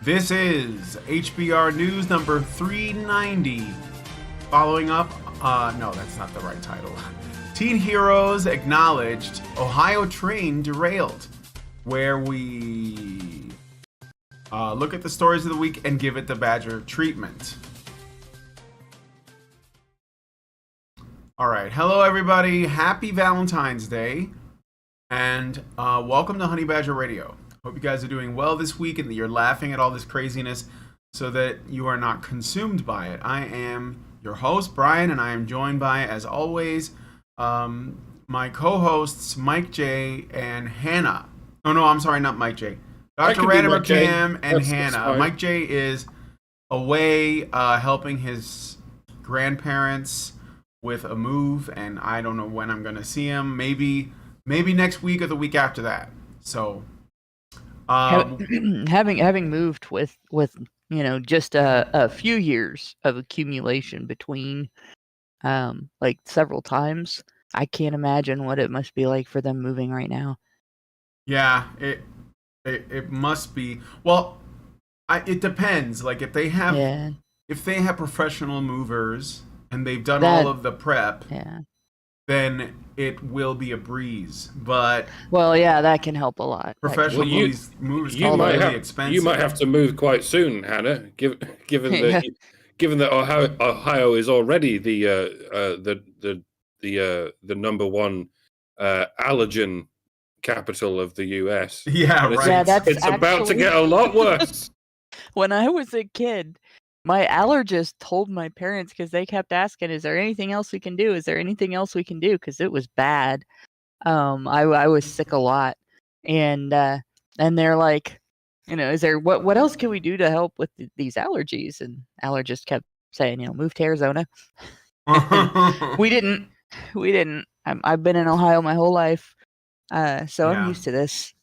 This is HBR News number 390. Following up, no, that's not the right title. Teen Heroes acknowledged Ohio train derailed, where we look at the stories of the week and give it the Badger treatment. All right, hello everybody. Happy Valentine's Day, and welcome to Honey Badger Radio. Hope you guys are doing well this week and that you're laughing at all this craziness so that you are not consumed by it. I am your host, Brian, and I am joined by, as always, my co-hosts, Mike J. and Hannah. Oh, no, I'm sorry, not Mike J. Dr. Radimer Cam and Hannah. Mike J. is away helping his grandparents with a move, and I don't know when I'm going to see him. Maybe next week or the week after that. So... having moved with just a few years of accumulation between like several times, I can't imagine what it must be like for them moving right now. Yeah, it must be. Well, it depends. Like if they have professional movers and they've done all of the prep, then it will be a breeze. But that can help a lot. Professional movers can be really expensive. You might have to move quite soon, Hannah. Given that Ohio is already the number one allergen capital of the U.S. Yeah, right. Yeah, it's about to get a lot worse. When I was a kid, my allergist told my parents, because they kept asking, is there anything else we can do? Is there anything else we can do? Because it was bad. I was sick a lot. And they're like, is there, what else can we do to help with these allergies? And allergists kept saying, move to Arizona. We didn't. I've been in Ohio my whole life. So I'm used to this.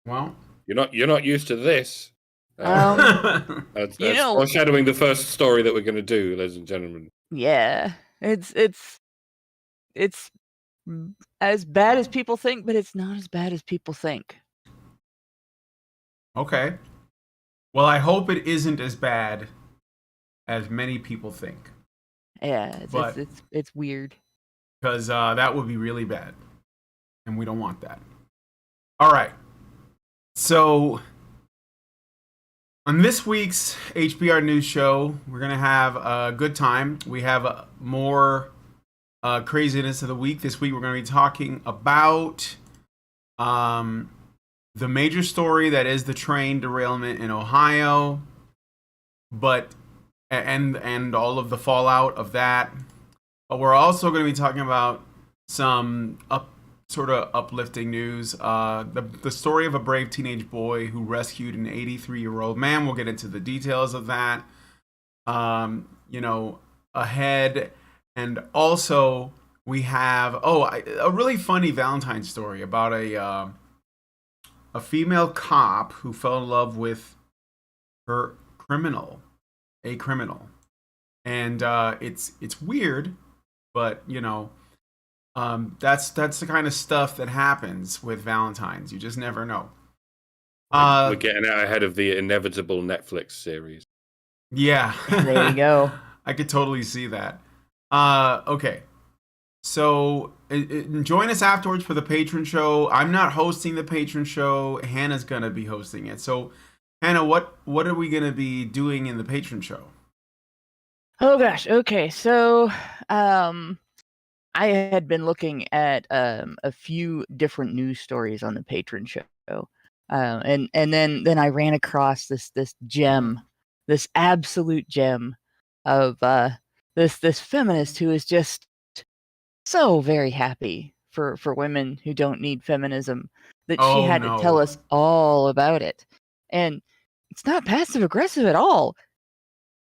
Well, you're not used to this. That's foreshadowing the first story that we're going to do, ladies and gentlemen. Yeah, it's as bad as people think, but it's not as bad as people think. Okay. Well, I hope it isn't as bad as many people think. Yeah, it's weird. Because that would be really bad, and we don't want that. All right. So, on this week's HBR News Show, we're going to have a good time. We have more craziness of the week. This week, we're going to be talking about the major story that is the train derailment in Ohio, and all of the fallout of that. But we're also going to be talking about some sort of uplifting news. The story of a brave teenage boy who rescued an 83-year-old man. We'll get into the details of that, ahead. And also we have, a really funny Valentine's story about a female cop who fell in love with a criminal. And it's weird, but that's the kind of stuff that happens with Valentine's. You just never know. We're getting out ahead of the inevitable Netflix series. Yeah. There you go. I could totally see that. Okay. So join us afterwards for the patron show. I'm not hosting the patron show. Hannah's going to be hosting it. So, Hannah, what are we going to be doing in the patron show? Oh, gosh. Okay. So, I had been looking at a few different news stories on the patron show, and then I ran across this gem, this absolute gem of this feminist who is just so very happy for women who don't need feminism that she had to tell us all about it, and it's not passive aggressive at all.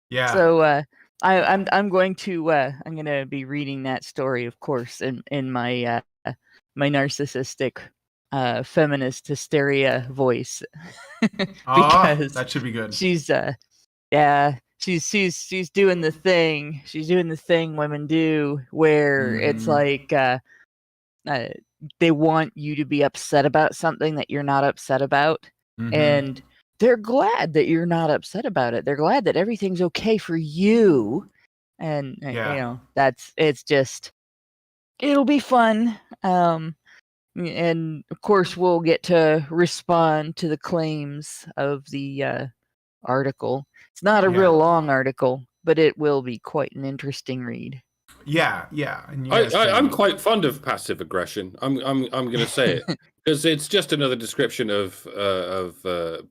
Yeah. So I'm going to be reading that story, of course, in my my narcissistic feminist hysteria voice, because that should be good. She's she's doing the thing. She's doing the thing women do, where it's like they want you to be upset about something that you're not upset about, and they're glad that you're not upset about it. They're glad that everything's okay for you. And it'll be fun. And of course, we'll get to respond to the claims of the article. It's not a real long article, but it will be quite an interesting read. Yeah. And I'm quite fond of passive aggression. I'm going to say it because it's just another description of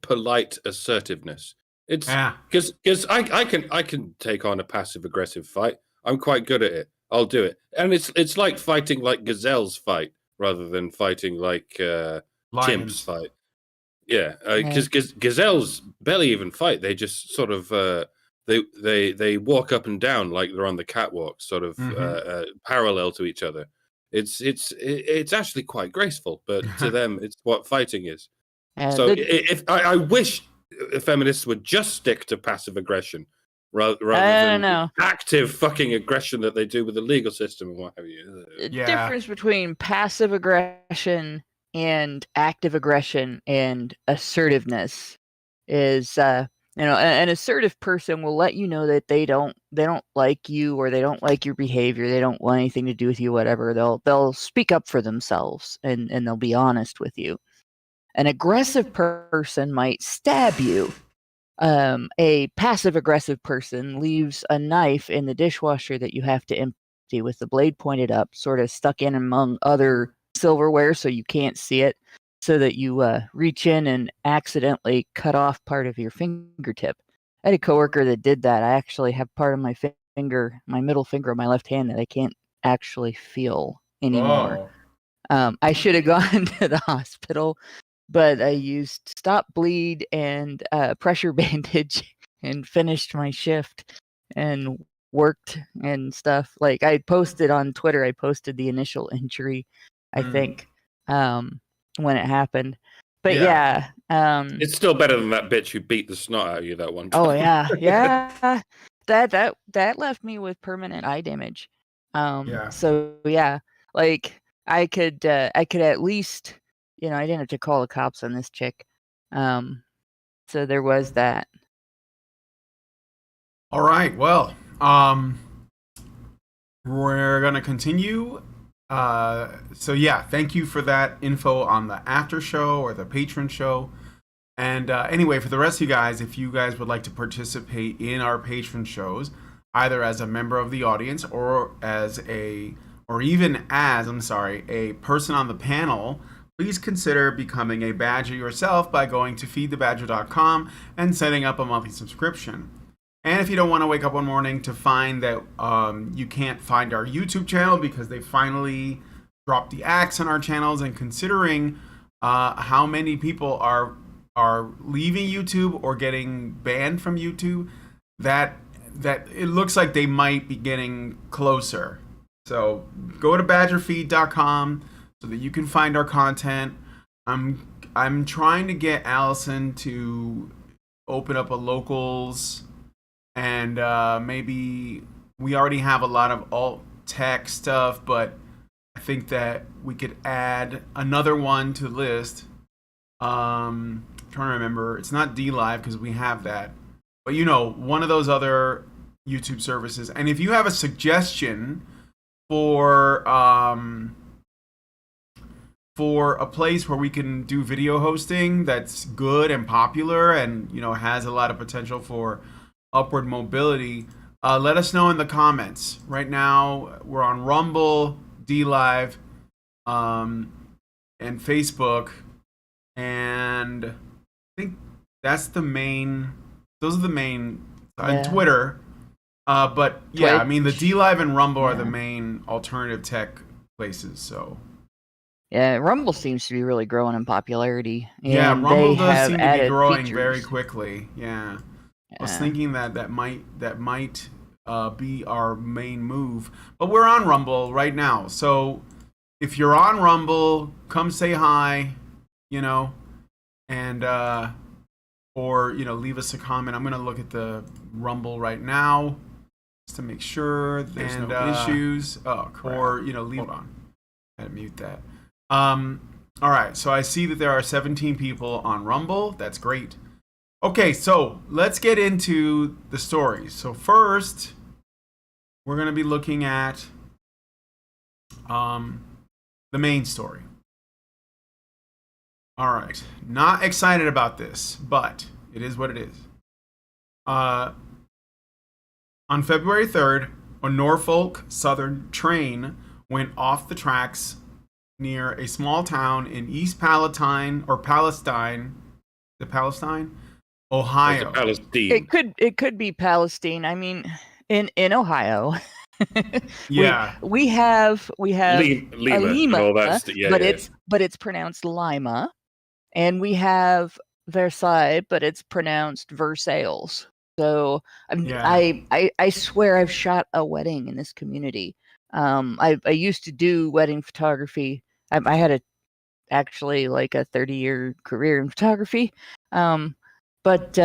polite assertiveness. It's because I can take on a passive aggressive fight. I'm quite good at it. I'll do it, and it's like fighting like gazelles fight rather than fighting like chimps fight. Yeah, because gazelles barely even fight. They just sort of they walk up and down like they're on the catwalk, sort of parallel to each other. It's actually quite graceful, but to them, it's what fighting is. So if I wish feminists would just stick to passive aggression rather than active fucking aggression that they do with the legal system and what have you. The difference between passive aggression and active aggression and assertiveness is an assertive person will let you know that they don't like you, or they don't like your behavior, they don't want anything to do with you, whatever. They'll speak up for themselves and they'll be honest with you. An aggressive person might stab you. A passive aggressive person leaves a knife in the dishwasher that you have to empty with the blade pointed up, sort of stuck in among other silverware so you can't see it, so that you reach in and accidentally cut off part of your fingertip. I had a coworker that did that. I actually have part of my finger, my middle finger of my left hand, that I can't actually feel anymore. I should have gone to the hospital, but I used stop bleed and pressure bandage and finished my shift and worked and stuff. Like, I posted on Twitter, I posted the initial injury, I think, when it happened. But it's still better than that bitch who beat the snot out of you that one time. Oh yeah. That left me with permanent eye damage. So yeah, like I could at least, I didn't have to call the cops on this chick. So there was that. All right. Well, we're gonna continue. So yeah, thank you for that info on the after show or the patron show. And anyway, for the rest of you guys, if you guys would like to participate in our patron shows, either as a member of the audience or even as a person on the panel, please consider becoming a badger yourself by going to feedthebadger.com and setting up a monthly subscription. And if you don't want to wake up one morning to find that you can't find our YouTube channel because they finally dropped the axe on our channels, and considering how many people are leaving YouTube or getting banned from YouTube, that it looks like they might be getting closer. So go to badgerfeed.com so that you can find our content. I'm trying to get Allison to open up a locals, and maybe we already have a lot of alt tech stuff, but I think that we could add another one to the list. I'm trying to remember. It's not DLive because we have that, but one of those other YouTube services. And if you have a suggestion for a place where we can do video hosting that's good and popular and has a lot of potential for upward mobility, let us know in the comments. Right now we're on Rumble, DLive, and Facebook, and I think those are the main, and Twitter. But yeah, I mean, the DLive and Rumble are the main alternative tech places. So yeah, Rumble seems to be really growing in popularity. Yeah, Rumble does seem to be growing features very quickly. Yeah. I was thinking that might be our main move, but we're on Rumble right now. So if you're on Rumble, come say hi, and or leave us a comment. I'm gonna look at the Rumble right now just to make sure there's no issues. Oh, crap. Or leave. Hold on, I gotta mute that. All right. So I see that there are 17 people on Rumble. That's great. Okay, so let's get into the stories. So first, we're going to be looking at the main story. All right, not excited about this, but it is what it is. On February 3rd, a Norfolk Southern train went off the tracks near a small town in East Palestine, Ohio. Palestine. It could be Palestine. I mean, in Ohio, Yeah. we have Lima Lima, and all that. Yeah, but it's pronounced Lima, and we have Versailles, but it's pronounced Versailles. So Yeah. I swear I've shot a wedding in this community. I used to do wedding photography. I had actually like a 30-year career in photography. But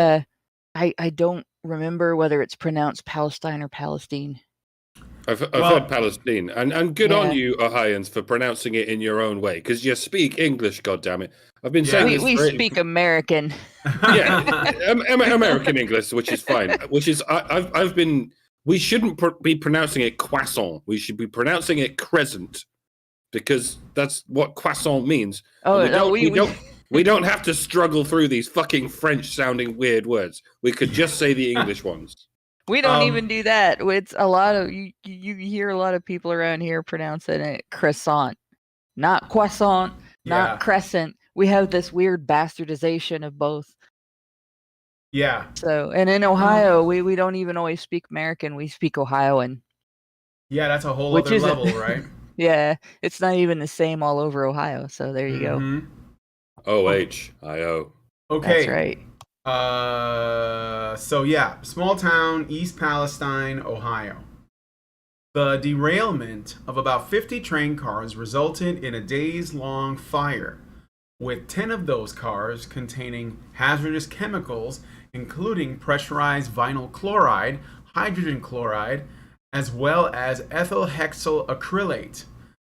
I don't remember whether it's pronounced Palestine or Palestine. I've heard Palestine, and good on you, Ohioans, for pronouncing it in your own way, because you speak English. Goddammit, I've been saying this. We speak American. Yeah, American English, which is fine. Which is I've been. We shouldn't be pronouncing it croissant. We should be pronouncing it crescent, because that's what croissant means. Oh, we don't have to struggle through these fucking French-sounding weird words. We could just say the English ones. We don't even do that. It's a lot of you hear a lot of people around here pronouncing it croissant, not croissant, not crescent. We have this weird bastardization of both. Yeah. So, and in Ohio, we don't even always speak American. We speak Ohioan. Yeah, that's a whole other level, right? Yeah, it's not even the same all over Ohio. So there you go. Ohio. Okay. That's right. So yeah, small town, East Palestine, Ohio. The derailment of about 50 train cars resulted in a days-long fire, with 10 of those cars containing hazardous chemicals, including pressurized vinyl chloride, hydrogen chloride, as well as ethyl hexyl acrylate.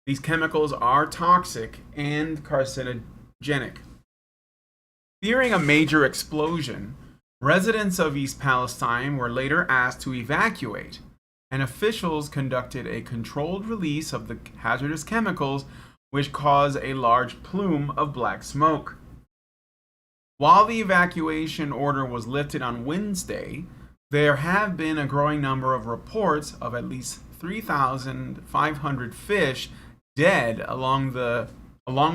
These chemicals are toxic and carcinogenic. Fearing a major explosion, residents of East Palestine were later asked to evacuate, and officials conducted a controlled release of the hazardous chemicals, which caused a large plume of black smoke. While the evacuation order was lifted on Wednesday, there have been a growing number of reports of at least 3,500 fish dead, along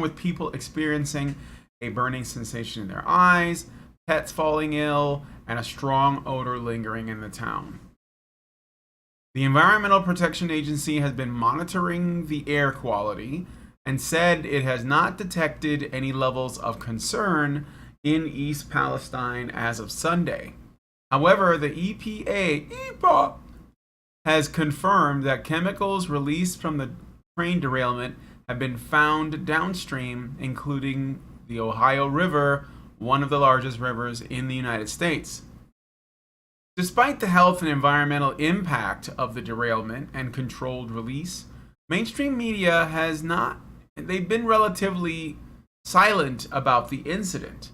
with people experiencing a burning sensation in their eyes, pets falling ill, and a strong odor lingering in the town. The Environmental Protection Agency has been monitoring the air quality and said it has not detected any levels of concern in East Palestine as of Sunday. However, the EPA has confirmed that chemicals released from the train derailment have been found downstream, including the Ohio River, one of the largest rivers in the United States. Despite the health and environmental impact of the derailment and controlled release, mainstream media they've been relatively silent about the incident.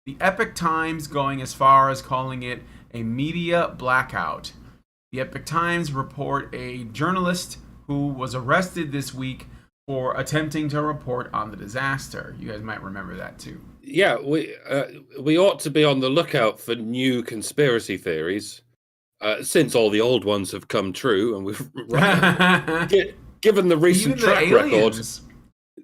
The Epoch Times going as far as calling it a media blackout. The Epoch Times report a journalist who was arrested this week for attempting to report on the disaster. You guys might remember that too. Yeah, we ought to be on the lookout for new conspiracy theories, since all the old ones have come true, and we've given the recent track record.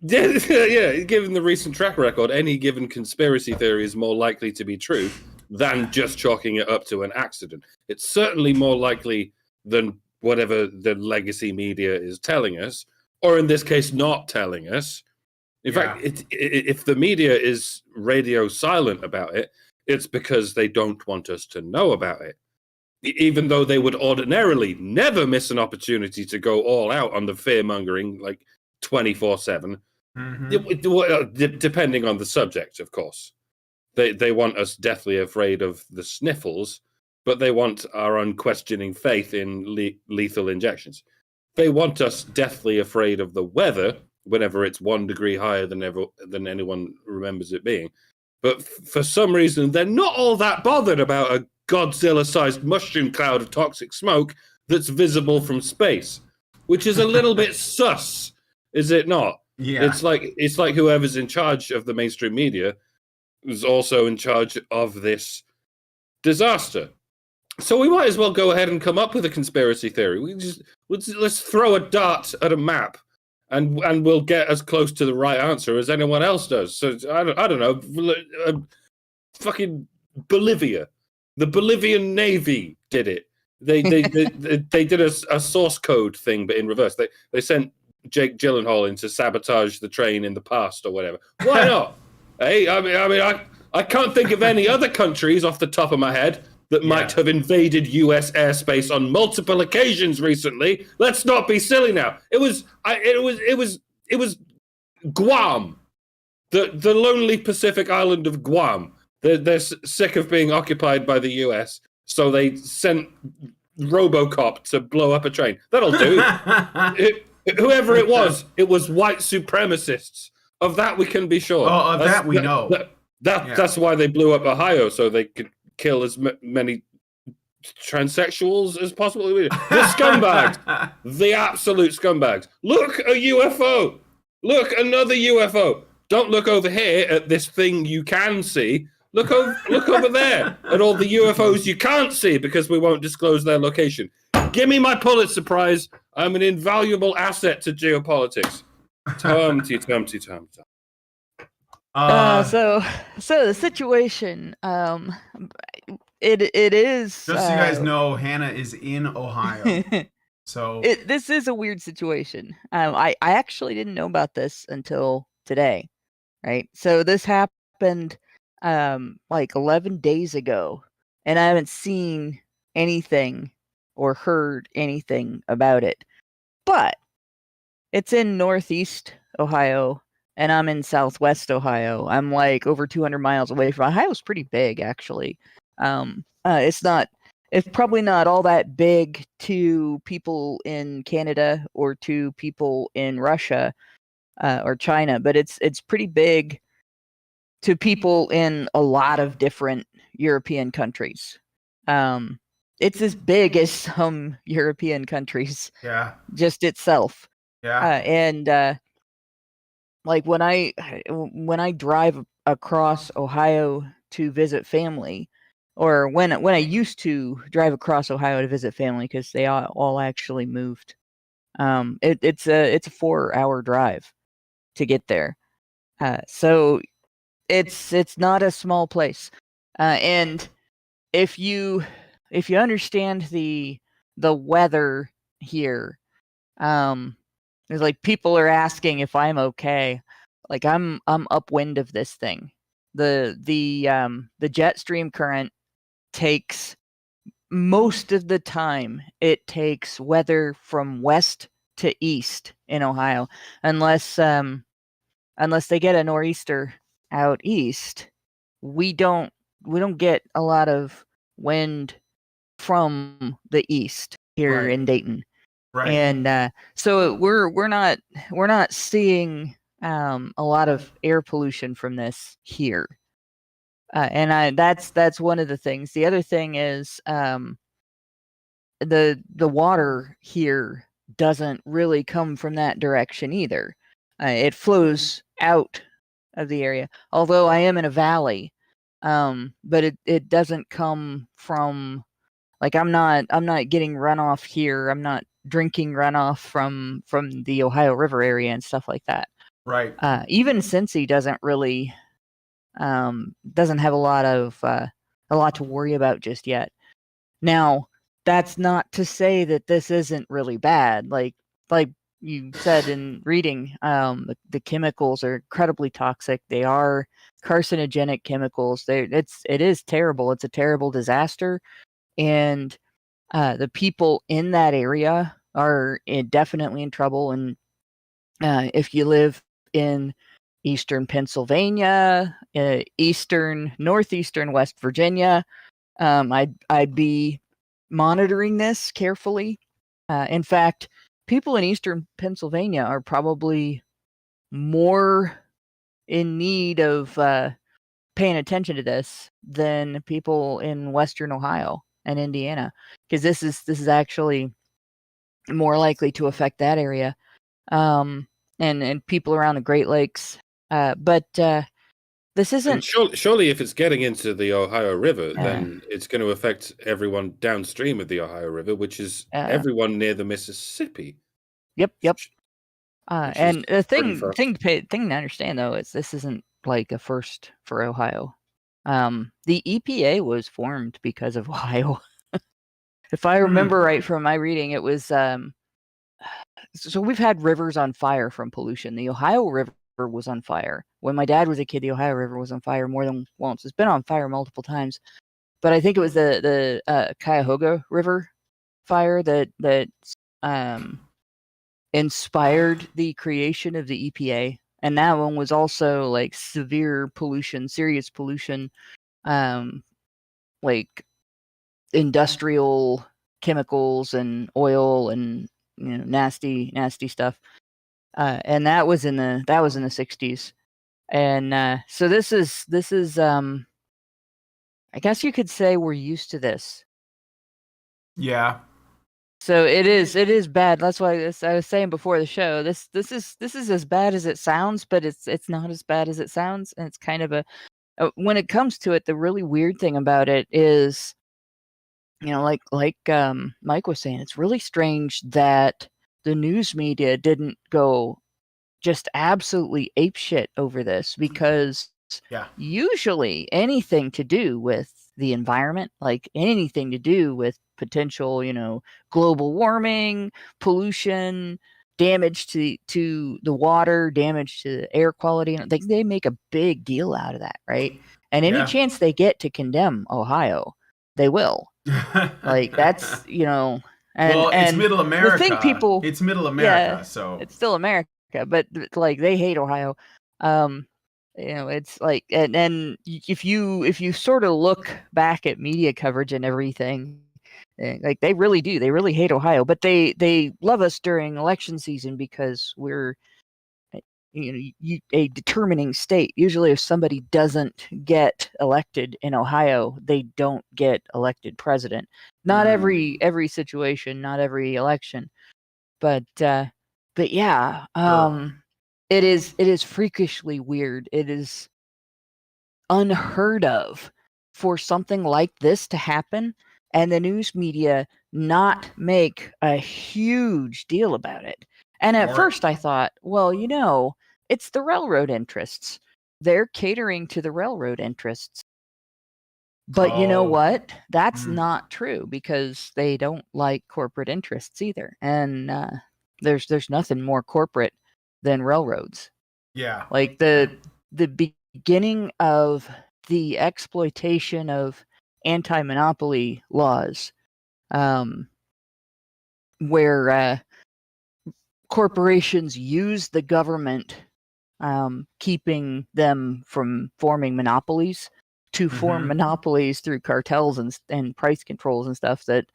Yeah, given the recent track record, any given conspiracy theory is more likely to be true than just chalking it up to an accident. It's certainly more likely than whatever the legacy media is telling us, or in this case, not telling us. In fact, if the media is radio silent about it, it's because they don't want us to know about it. Even though they would ordinarily never miss an opportunity to go all out on the fear-mongering, like 24/7, depending on the subject, of course. They want us deathly afraid of the sniffles, but they want our unquestioning faith in lethal injections. They want us deathly afraid of the weather whenever it's 1 degree higher than anyone remembers it being. but for some reason, they're not all that bothered about a Godzilla-sized mushroom cloud of toxic smoke that's visible from space, which is a little bit sus, is it not? Yeah. It's like whoever's in charge of the mainstream media is also in charge of this disaster. So we might as well go ahead and come up with a conspiracy theory. Let's throw a dart at a map, and we'll get as close to the right answer as anyone else does. So I don't know, fucking Bolivia, the Bolivian Navy did it. They did a source code thing, but in reverse. They sent Jake Gyllenhaal in to sabotage the train in the past or whatever. Why not? Hey, I can't think of any other countries off the top of my head that might have invaded U.S. airspace on multiple occasions recently. Let's not be silly now. It was Guam, the lonely Pacific island of Guam. They're sick of being occupied by the U.S., so they sent RoboCop to blow up a train. That'll do. Whoever it was white supremacists. Of that we can be sure. Oh, that we know. That's why they blew up Ohio, so they could kill as many transsexuals as possible. The scumbags. The absolute scumbags. Look, a UFO. Look, another UFO. Don't look over here at this thing you can see. Look over there at all the UFOs you can't see because we won't disclose their location. Give me my Pulitzer Prize. I'm an invaluable asset to geopolitics. Tumty. So the situation, it is. Just so you guys know, Hannah is in Ohio. So this is a weird situation. I actually didn't know about this until today, right? So this happened like 11 days ago, and I haven't seen anything or heard anything about it. But it's in Northeast Ohio, and I'm in Southwest Ohio. I'm like over 200 miles away from Ohio's pretty big, actually. It's probably not all that big to people in Canada or to people in Russia or China, but it's pretty big to people in a lot of different European countries. It's as big as some European countries. Yeah. Just itself. Yeah. And like when I drive across Ohio to visit family, or when I used to drive across Ohio to visit family, because they all actually moved. It's a 4-hour drive to get there. So it's not a small place. And if you understand the weather here, there's like people are asking if I'm okay. Like I'm upwind of this thing. The jet stream current takes most of the time. It takes weather from west to east in Ohio, unless they get a nor'easter out east. We don't get a lot of wind from the east here in Dayton. Right. And so we're not seeing a lot of air pollution from this here. And that's one of the things. The other thing is the water here doesn't really come from that direction either. It flows out of the area. Although I am in a valley, but it doesn't come from, like, I'm not getting runoff here. I'm not drinking runoff from the Ohio River area and stuff like that. Right. Even Cincy doesn't really doesn't have a lot to worry about just yet. Now, that's not to say that this isn't really bad. Like you said in reading, the chemicals are incredibly toxic. They are carcinogenic chemicals. It is terrible. It's a terrible disaster, and the people in that area are definitely in trouble. And if you live in eastern Pennsylvania, northeastern West Virginia, I'd be monitoring this carefully. In fact, people in eastern Pennsylvania are probably more in need of paying attention to this than people in Western Ohio and Indiana, because this is actually more likely to affect that area, and people around the Great Lakes. But this And isn't. surely, if it's getting into the Ohio River, then it's going to affect everyone downstream of the Ohio River, which is everyone near the Mississippi. Yep. Which And the thing to understand though is this isn't like a first for Ohio. The EPA was formed because of Ohio. If I remember right from my reading, it was so we've had rivers on fire from pollution. The Ohio River was on fire. When my dad was a kid, the Ohio River was on fire more than once. It's been on fire multiple times. But I think it was the Cuyahoga River fire that inspired the creation of the EPA. And that one was also like severe pollution, serious pollution, like industrial chemicals and oil and nasty stuff. And that was in the 60s. And so this is I guess you could say we're used to this. Yeah. So it is bad. That's why I was saying before the show. This is as bad as it sounds, but it's not as bad as it sounds, and it's kind of a when it comes to it, the really weird thing about it is, like Mike was saying, it's really strange that the news media didn't go just absolutely apeshit over this, because usually anything to do with the environment, like anything to do with potential, global warming, pollution, damage to the water, damage to the air quality, they make a big deal out of that, right? And any chance they get to condemn Ohio, they will. Like that's, and it's Middle America. The thing it's Middle America, so it's still America, but like they hate Ohio. It's like, and if you sort of look back at media coverage and everything, like they really do, they really hate Ohio, but they love us during election season because we're a determining state. Usually if somebody doesn't get elected in Ohio, they don't get elected president. Not every situation, not every election, but yeah, it is freakishly weird. It is unheard of for something like this to happen and the news media not make a huge deal about it. And at first I thought, well, it's the railroad interests. They're catering to the railroad interests. But you know what? That's not true, because they don't like corporate interests either. And there's nothing more corporate than railroads. Yeah. Like the beginning of the exploitation of anti-monopoly laws, where corporations use the government, keeping them from forming monopolies, to form monopolies through cartels and price controls and stuff, that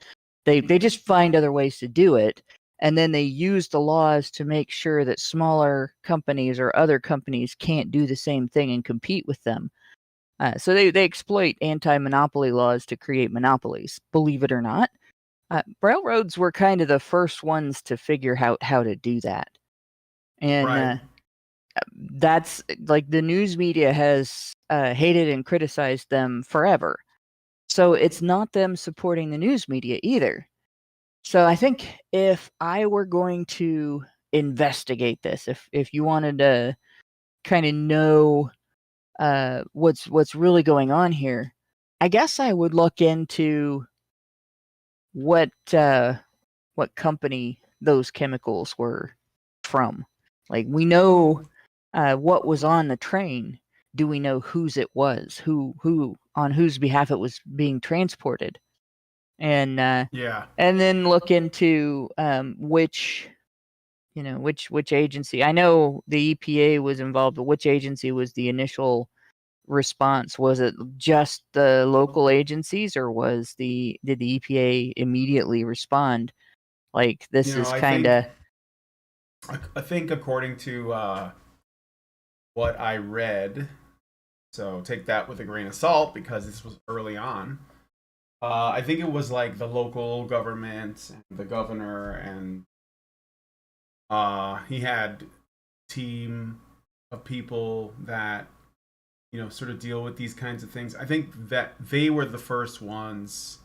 they just find other ways to do it. And then they use the laws to make sure that smaller companies or other companies can't do the same thing and compete with them. So they exploit anti-monopoly laws to create monopolies, believe it or not. Railroads were kind of the first ones to figure out how to do that. And that's like the news media has hated and criticized them forever. So it's not them supporting the news media either. So I think if I were going to investigate this, if you wanted to kind of know what's really going on here, I guess I would look into what company those chemicals were from. Like, we know what was on the train. Do we know whose it was? Who on whose behalf it was being transported? And and then look into which agency. I know the EPA was involved, but which agency was the initial response? Was it just the local agencies, or did the EPA immediately respond? Like, this is kind of. I think according to what I read, So take that with a grain of salt because this was early on. I think it was like the local government and the governor, and he had a team of people that sort of deal with these kinds of things. I think that they were the first ones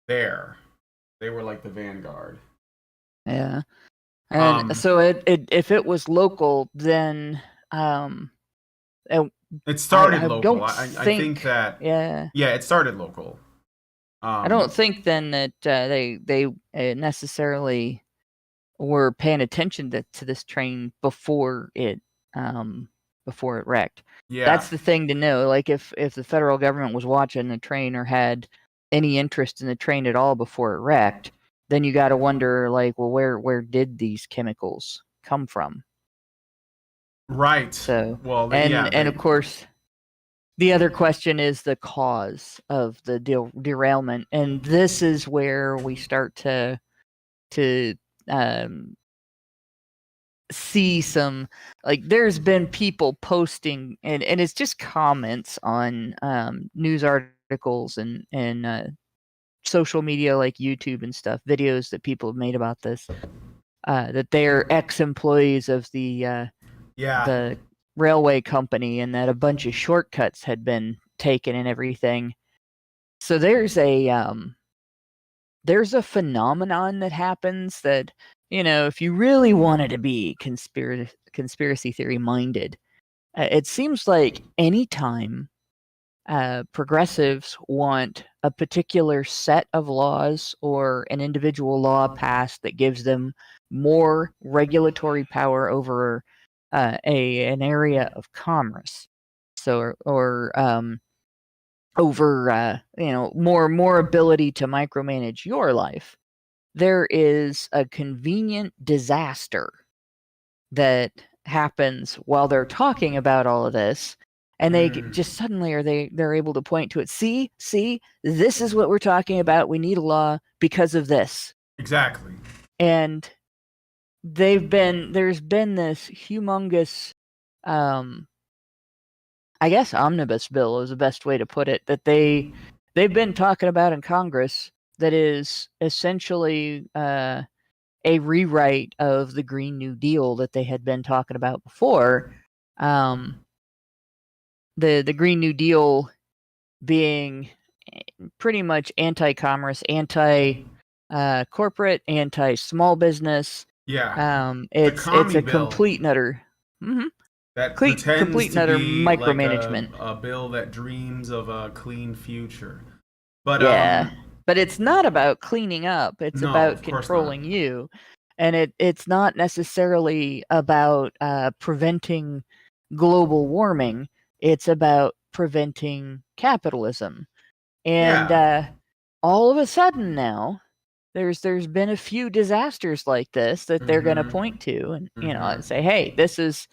there. They were like the vanguard. Yeah. And so if it was local, then it started I local. don't I think that yeah it started local. I don't think then that they necessarily were paying attention to this train before it wrecked. Yeah, That's the thing to know. Like if the federal government was watching the train or had any interest in the train at all before it wrecked, then you got to wonder, like, well, where did these chemicals come from? right. So, well, and of course, the other question is the cause of the derailment, and this is where we start to see some, like, there's been people posting, and it's just comments on news articles and social media like YouTube and stuff, videos that people have made about this, that they're ex-employees of the railway company, and that a bunch of shortcuts had been taken and everything. So there's a phenomenon that happens that, if you really wanted to be conspiracy theory minded, it seems like anytime progressives want a particular set of laws or an individual law passed that gives them more regulatory power over an area of commerce, so or over more ability to micromanage your life, there is a convenient disaster that happens while they're talking about all of this, and they just suddenly they're able to point to it. See, this is what we're talking about. We need a law because of this. Exactly. And there's been this humongous I guess omnibus bill is the best way to put it, that they've been talking about in Congress, that is essentially a rewrite of the Green New Deal that they had been talking about before. The Green New Deal being pretty much anti-commerce, anti-corporate, anti-small business. Yeah. It's a bill. complete and utter. Mm-hmm. That complete and utter micromanagement. Like a bill that dreams of a clean future. But but it's not about cleaning up. It's about controlling you, and it's not necessarily about preventing global warming. It's about preventing capitalism. And all of a sudden now, there's been a few disasters like this that they're going to point to, and and say, hey, this is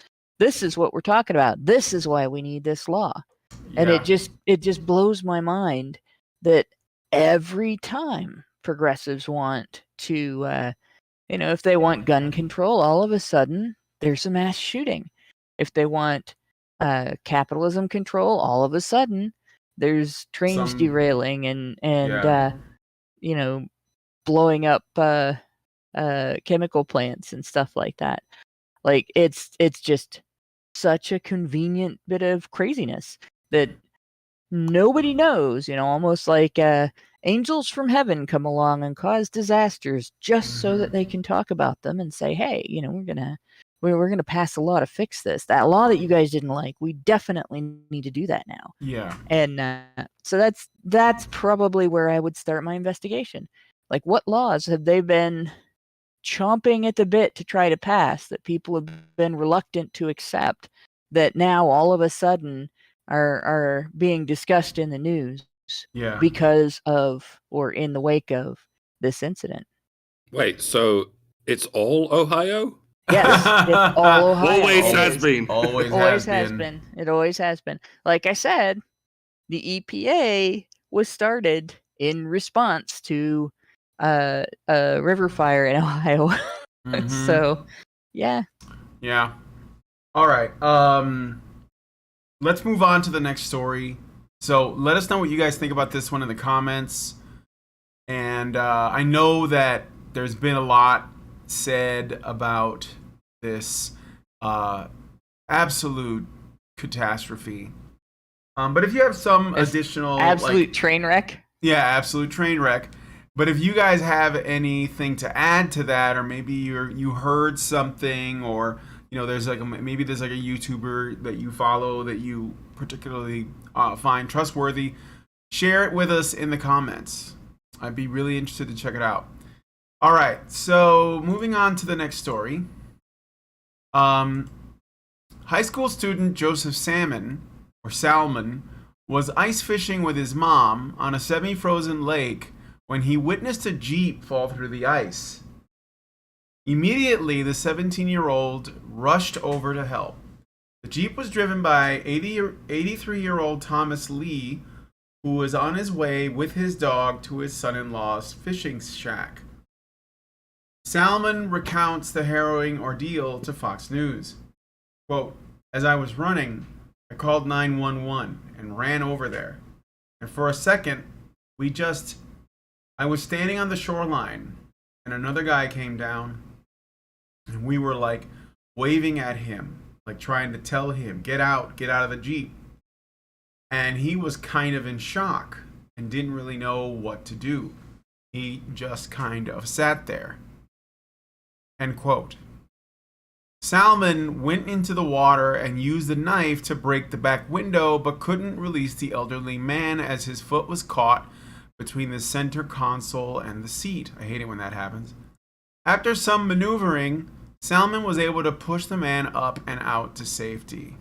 what we're talking about. This is why we need this law. And it just blows my mind that every time progressives want to if they want gun control, all of a sudden there's a mass shooting. If they want capitalism control, all of a sudden there's trains derailing and blowing up chemical plants and stuff like that. Like it's just such a convenient bit of craziness that nobody knows, almost like angels from heaven come along and cause disasters just so that they can talk about them and say, hey, we're gonna pass a law to fix this. That law that you guys didn't like, we definitely need to do that now. Yeah. And so that's probably where I would start my investigation. Like, what laws have they been chomping at the bit to try to pass that people have been reluctant to accept, that now all of a sudden are being discussed in the news because of or in the wake of this incident? Wait, so it's all Ohio? Yes, it's all Ohio. Always has been. Always has been. It always has been. Like I said, the EPA was started in response to a river fire in Ohio. So, yeah. Yeah. All right. let's move on to the next story. So let us know what you guys think about this one in the comments. And I know that there's been a lot said about this absolute catastrophe. But if you have some additional absolute train wreck. Yeah, absolute train wreck. But if you guys have anything to add to that, or maybe you heard something, or there's maybe there's like a YouTuber that you follow that you particularly find trustworthy, share it with us in the comments. I'd be really interested to check it out. All right, so moving on to the next story. High school student Joseph Salmon was ice fishing with his mom on a semi-frozen lake when he witnessed a Jeep fall through the ice. Immediately, the 17-year-old rushed over to help. The Jeep was driven by 83-year-old Thomas Lee, who was on his way with his dog to his son-in-law's fishing shack. Salmon recounts the harrowing ordeal to Fox News. Quote, "As I was running, I called 911 and ran over there. And for a second, I was standing on the shoreline and another guy came down and we were like waving at him, like trying to tell him, get out of the Jeep. And he was kind of in shock and didn't really know what to do. He just kind of sat there." End quote. Salmon went into the water and used the knife to break the back window, but couldn't release the elderly man as his foot was caught between the center console and the seat. I hate it when that happens. After some maneuvering, Salmon was able to push the man up and out to safety.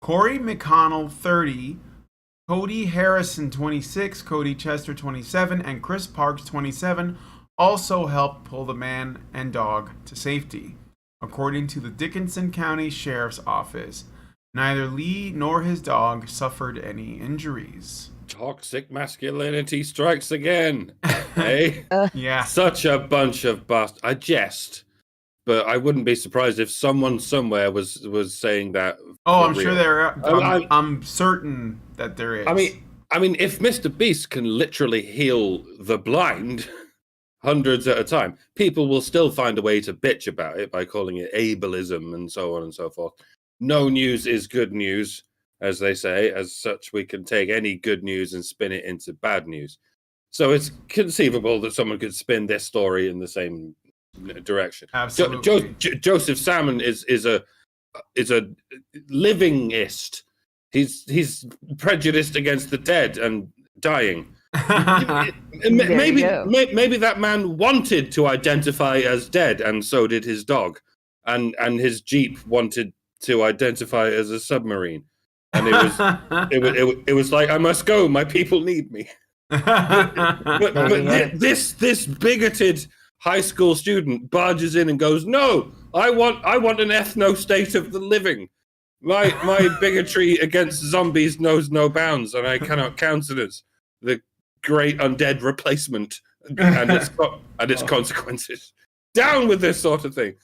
Corey McConnell, 30, Cody Harrison, 26, Cody Chester, 27, and Chris Parks, 27, also helped pull the man and dog to safety. According to the Dickinson County Sheriff's Office, neither Lee nor his dog suffered any injuries. Toxic masculinity strikes again. Hey? Yeah. Such a bunch of bastards. I jest, but I wouldn't be surprised if someone somewhere was saying that. Oh, I'm real. sure there are. I'm certain that there is. I mean, if Mr. Beast can literally heal the blind hundreds at a time, people will still find a way to bitch about it by calling it ableism and so on and so forth. No news is good news, as they say. As such, we can take any good news and spin it into bad news. So it's conceivable that someone could spin this story in the same direction. Absolutely. Joseph Salmon is a livingist. He's prejudiced against the dead and dying. Maybe that man wanted to identify as dead, and so did his dog, and his Jeep wanted to identify as a submarine, and it was like, I must go, my people need me. but this bigoted high school student barges in and goes, "No, I want an ethno state of the living. My bigotry against zombies knows no bounds, and I cannot countenance the great undead replacement and its consequences. Down with this sort of thing."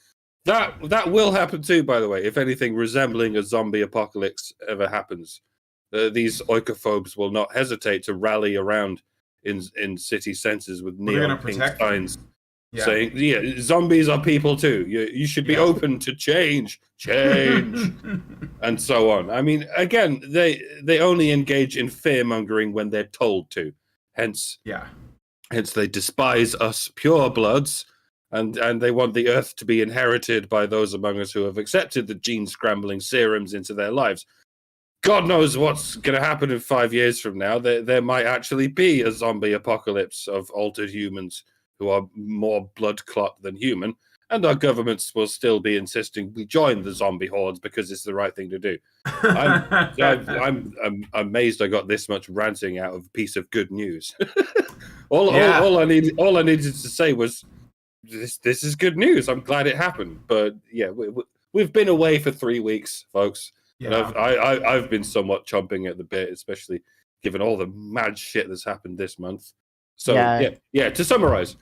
That will happen too, by the way, if anything resembling a zombie apocalypse ever happens. These oikophobes will not hesitate to rally around in city centers with neon pink signs saying, "Yeah, zombies are people too. You should be open to change, and so on." I mean, again, they only engage in fear mongering when they're told to. Hence they despise us purebloods, and they want the earth to be inherited by those among us who have accepted the gene scrambling serums into their lives. God knows what's going to happen in 5 years from now. There might actually be a zombie apocalypse of altered humans who are more blood clot than human, and our governments will still be insisting we join the zombie hordes because it's the right thing to do. I'm amazed I got this much ranting out of a piece of good news. all I needed to say was, this is good news. I'm glad it happened. But yeah, we've been away for 3 weeks, folks. And I've been somewhat chomping at the bit, especially given all the mad shit that's happened this month. So yeah. To summarize,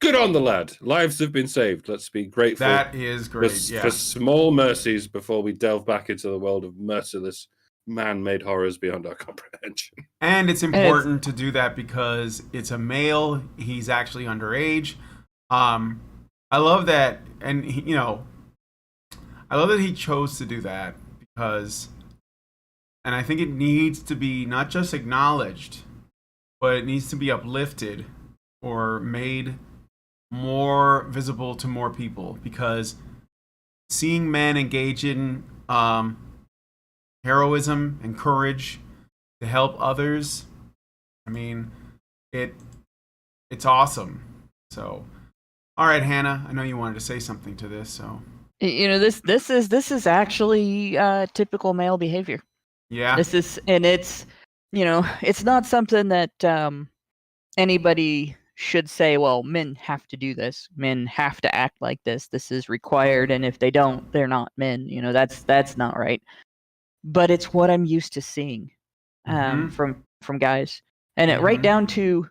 Good on the lad. Lives have been saved. Let's be grateful That is great. for small mercies before we delve back into the world of merciless man-made horrors beyond our comprehension. And it's important to do that because it's a male. He's actually underage. I love that, and I love that he chose to do that because, and I think it needs to be not just acknowledged, but it needs to be uplifted or made more visible to more people, because seeing men engage in heroism and courage to help others, I mean, it's awesome. So, all right, Hannah, I know you wanted to say something to this, so this is actually typical male behavior. yeah. It's it's not something that anybody should say, well, men have to do this. Men have to act like this. This is required, and if they don't, they're not men. That's not right. But it's what I'm used to seeing from guys, and it right down to,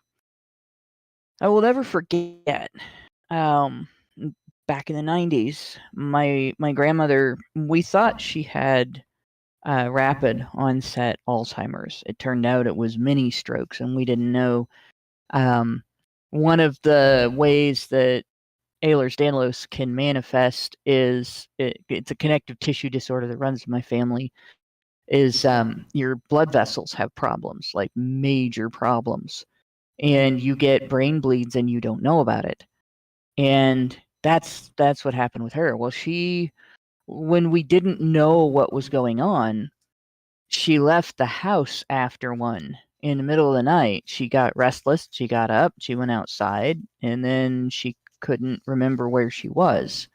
I will never forget. Back in the 90s, my grandmother, we thought she had rapid onset Alzheimer's. It turned out it was mini strokes, and we didn't know. One of the ways that Ehlers-Danlos can manifest is it's a connective tissue disorder that runs in my family. Is your blood vessels have problems, like major problems, and you get brain bleeds and you don't know about it. And that's what happened with her. Well, when we didn't know what was going on, she left the house after one in the middle of the night. She got restless. She got up. She went outside, and then she couldn't remember where she was.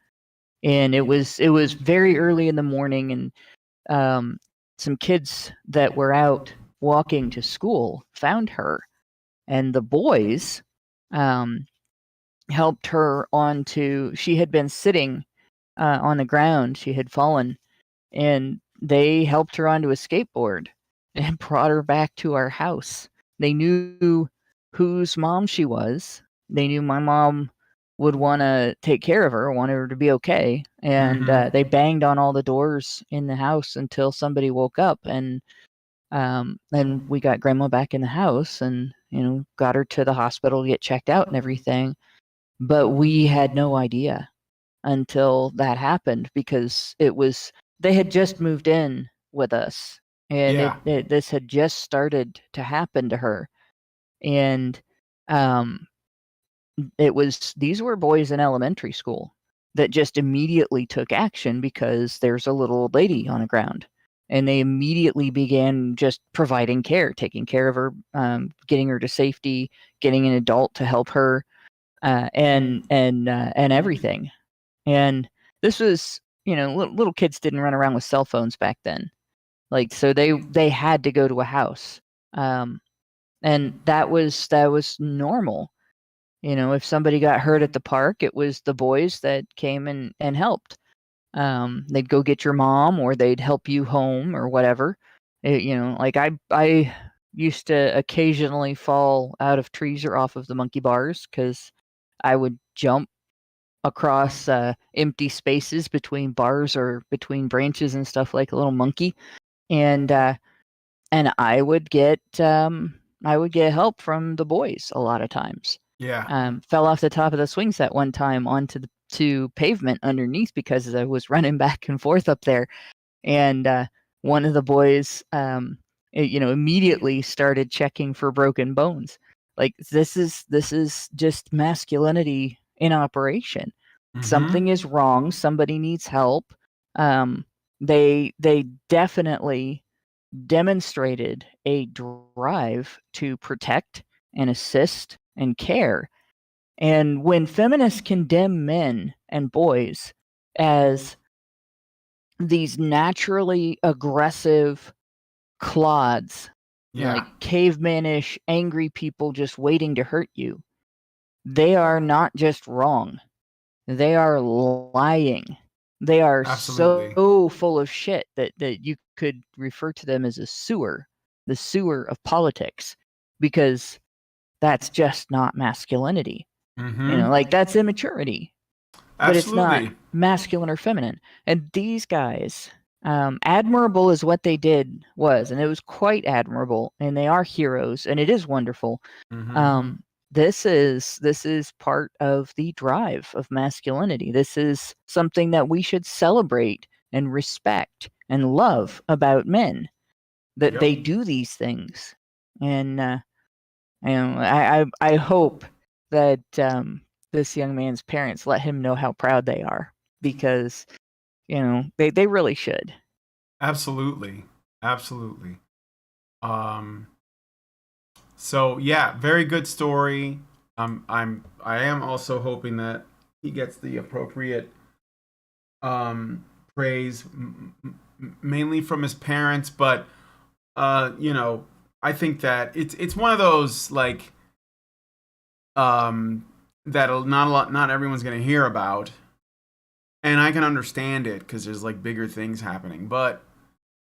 And it was very early in the morning, and some kids that were out walking to school found her, and the boys helped her onto. She had been sitting on the ground. She had fallen, and they helped her onto a skateboard and brought her back to our house. They knew whose mom she was. They knew my mom would want to take care of her, wanted her to be okay. And they banged on all the doors in the house until somebody woke up. And then we got grandma back in the house and, got her to the hospital to get checked out and everything. But we had no idea until that happened, because they had just moved in with us, and this had just started to happen to her. And these were boys in elementary school that just immediately took action because there's a little old lady on the ground, and they immediately began just providing care, taking care of her, getting her to safety, getting an adult to help her, and everything. And this was, little kids didn't run around with cell phones back then. Like, so they had to go to a house. And that was normal. If somebody got hurt at the park, it was the boys that came and helped. They'd go get your mom, or they'd help you home or whatever. Like I used to occasionally fall out of trees or off of the monkey bars because I would jump across empty spaces between bars or between branches and stuff like a little monkey, and I would get help from the boys a lot of times. Fell off the top of the swing set one time onto the pavement underneath because I was running back and forth up there, and one of the boys immediately started checking for broken bones. Like, this is just masculinity in operation. Something is wrong. Somebody needs help. They definitely demonstrated a drive to protect and assist and care. And when feminists condemn men and boys as these naturally aggressive clods, like cavemanish, angry people just waiting to hurt you, they are not just wrong. They are lying. They are so full of shit that you could refer to them as the sewer of politics, because that's just not masculinity. Mm-hmm. Like that's immaturity. But it's not Absolutely. masculine or feminine. And these guys, admirable is what they did was, and it was quite admirable, and they are heroes, and it is wonderful. Mm-hmm. This is part of the drive of masculinity. This is something that we should celebrate and respect and love about men, that Yep. they do these things. And I hope that this young man's parents let him know how proud they are, because they really should. Absolutely. Absolutely. Um, so yeah, very good story. I am also hoping that he gets the appropriate um praise, mainly from his parents, but you know, I think that it's one of those like um that not everyone's gonna hear about, and I can understand it because there's like bigger things happening, but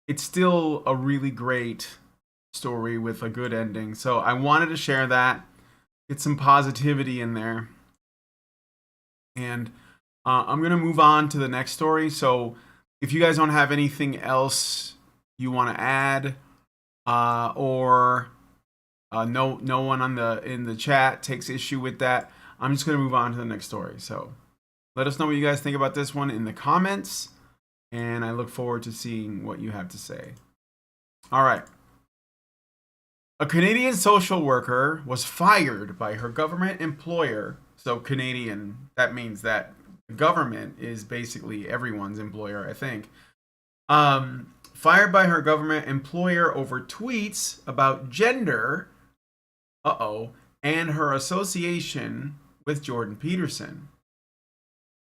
it's still a really great story with a good ending. So I wanted to share that, get some positivity in there, and I'm gonna move on to the next story. So if you guys don't have anything else you want to add, or no one in the chat takes issue with that, I'm just gonna move on to the next story. So let us know what you guys think about this one in the comments, and I look forward to seeing what you have to say. All right. A Canadian social worker was fired by her government employer. So, Canadian, that means that the government is basically everyone's employer, I think. Fired by her government employer over tweets about gender, and her association with Jordan Peterson.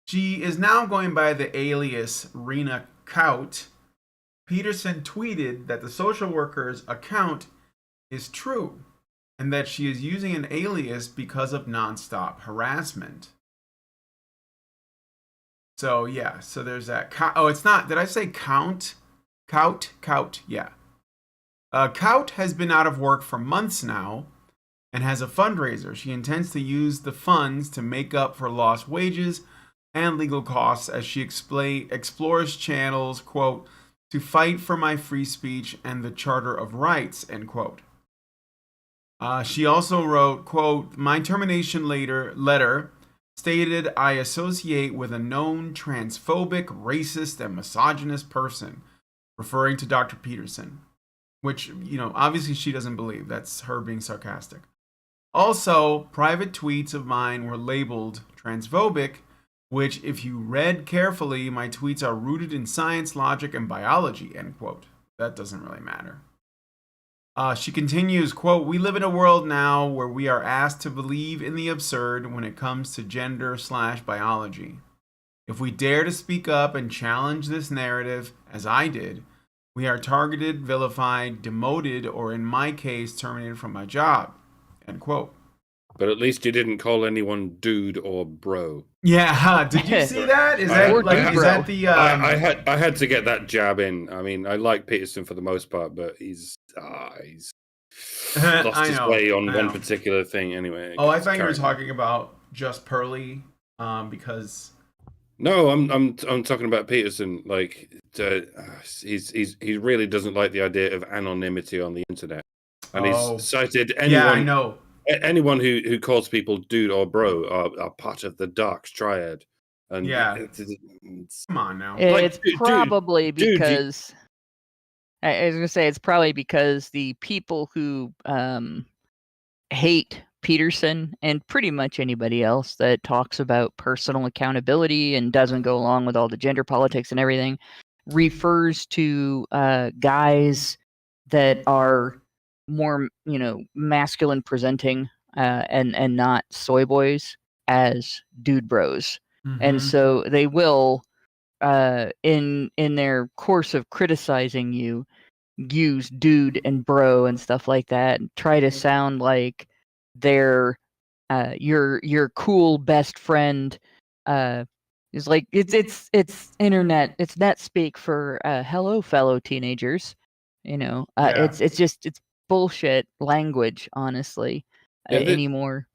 She is now going by the alias Rena Kaut. Peterson tweeted that the social worker's account is true, and that she is using an alias because of nonstop harassment. So yeah, so there's that. Oh, it's not. Did I say count? Kaut. Yeah. Kaut has been out of work for months now and has a fundraiser. She intends to use the funds to make up for lost wages and legal costs as she explores channels, quote, to fight for my free speech and the Charter of Rights, end quote. She also wrote, quote, my termination letter stated I associate with a known transphobic, racist, and misogynist person, referring to Dr. Peterson, which, obviously she doesn't believe. That's her being sarcastic. Also, private tweets of mine were labeled transphobic, which, if you read carefully, my tweets are rooted in science, logic, and biology, end quote. That doesn't really matter. She continues, quote, we live in a world now where we are asked to believe in the absurd when it comes to gender/biology. If we dare to speak up and challenge this narrative, as I did, we are targeted, vilified, demoted, or in my case, terminated from my job, end quote. But at least you didn't call anyone dude or bro. Yeah, did you see that? Is that the? I had to get that jab in. I mean, I like Peterson for the most part, but he's lost his way on one particular thing. Anyway. Oh, I thought you were talking about just Pearly, because. No, I'm talking about Peterson. Like, he really doesn't like the idea of anonymity on the internet, and he's cited anyone. Yeah, I know. Anyone who calls people dude or bro are part of the dark triad. And yeah, come on now. It's probably because I was gonna say it's probably because the people who hate Peterson and pretty much anybody else that talks about personal accountability and doesn't go along with all the gender politics and everything refers to guys that are more masculine presenting and not soy boys as dude bros. Mm-hmm. And so they will in their course of criticizing you use dude and bro and stuff like that and try to sound like they're your cool best friend. Is like it's internet, it's net speak for hello fellow teenagers. It's bullshit language, honestly, anymore.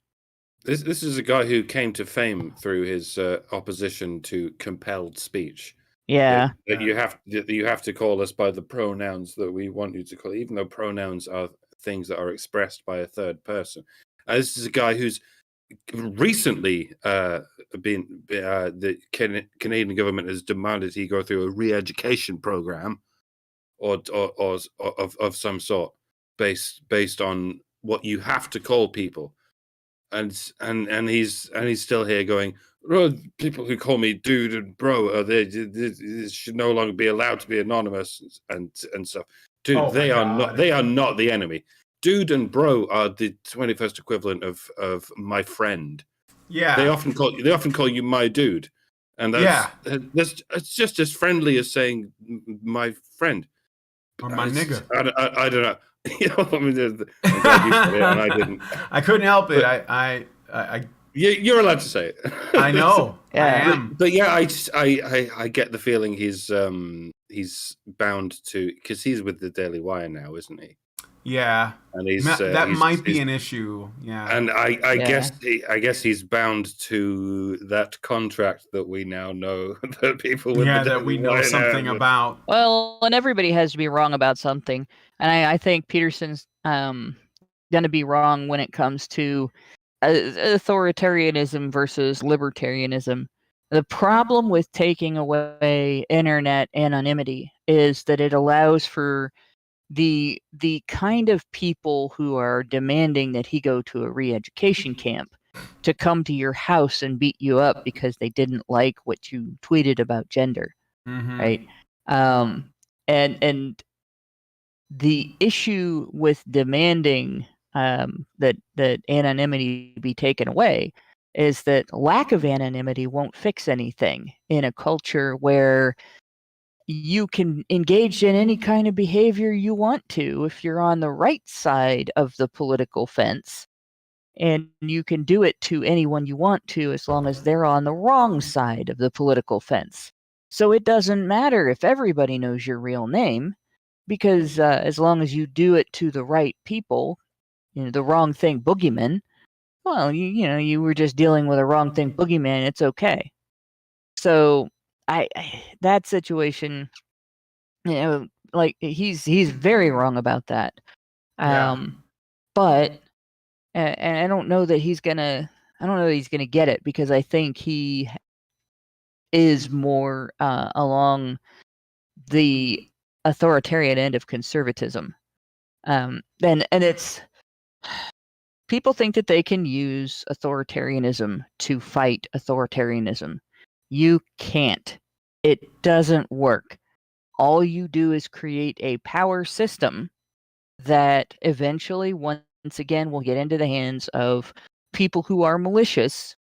This is a guy who came to fame through his opposition to compelled speech. Yeah. That you have to call us by the pronouns that we want you to call, even though pronouns are things that are expressed by a third person. This is a guy who's recently been the Canadian government has demanded he go through a re-education program or of some sort based on what you have to call people. And he's still here going, oh, people who call me dude and bro, they should no longer be allowed to be anonymous and stuff. Dude, they are not the enemy. Dude and bro are the 21st equivalent of my friend. Yeah. They often call you my dude, and it's just as friendly as saying my friend or my nigga. I don't know. I mean, I'm glad you said it, and I didn't. I couldn't help it. But you're allowed to say it. I know. Yeah. I am. But yeah, I get the feeling he's bound to, because he's with the Daily Wire now, isn't he? Yeah. And he's that might be an issue. Yeah. And I guess he's bound to that contract that we now know that people with the that we know something about. Well, and everybody has to be wrong about something, and I think Peterson's going to be wrong when it comes to authoritarianism versus libertarianism. The problem with taking away internet anonymity is that it allows for the kind of people who are demanding that he go to a re-education camp to come to your house and beat you up because they didn't like what you tweeted about gender, right? And the issue with demanding that anonymity be taken away is that lack of anonymity won't fix anything in a culture where you can engage in any kind of behavior you want to if you're on the right side of the political fence, and you can do it to anyone you want to as long as they're on the wrong side of the political fence. So it doesn't matter if everybody knows your real name, because as long as you do it to the right people, the wrong thing boogeyman, well, you were just dealing with a wrong thing boogeyman, it's okay. So that situation, like he's very wrong about that. But and I don't know that he's gonna get it, because I think he is more along the authoritarian end of conservatism. And it's, people think that they can use authoritarianism to fight authoritarianism. You can't. It doesn't work. All you do is create a power system that eventually, once again, will get into the hands of people who are malicious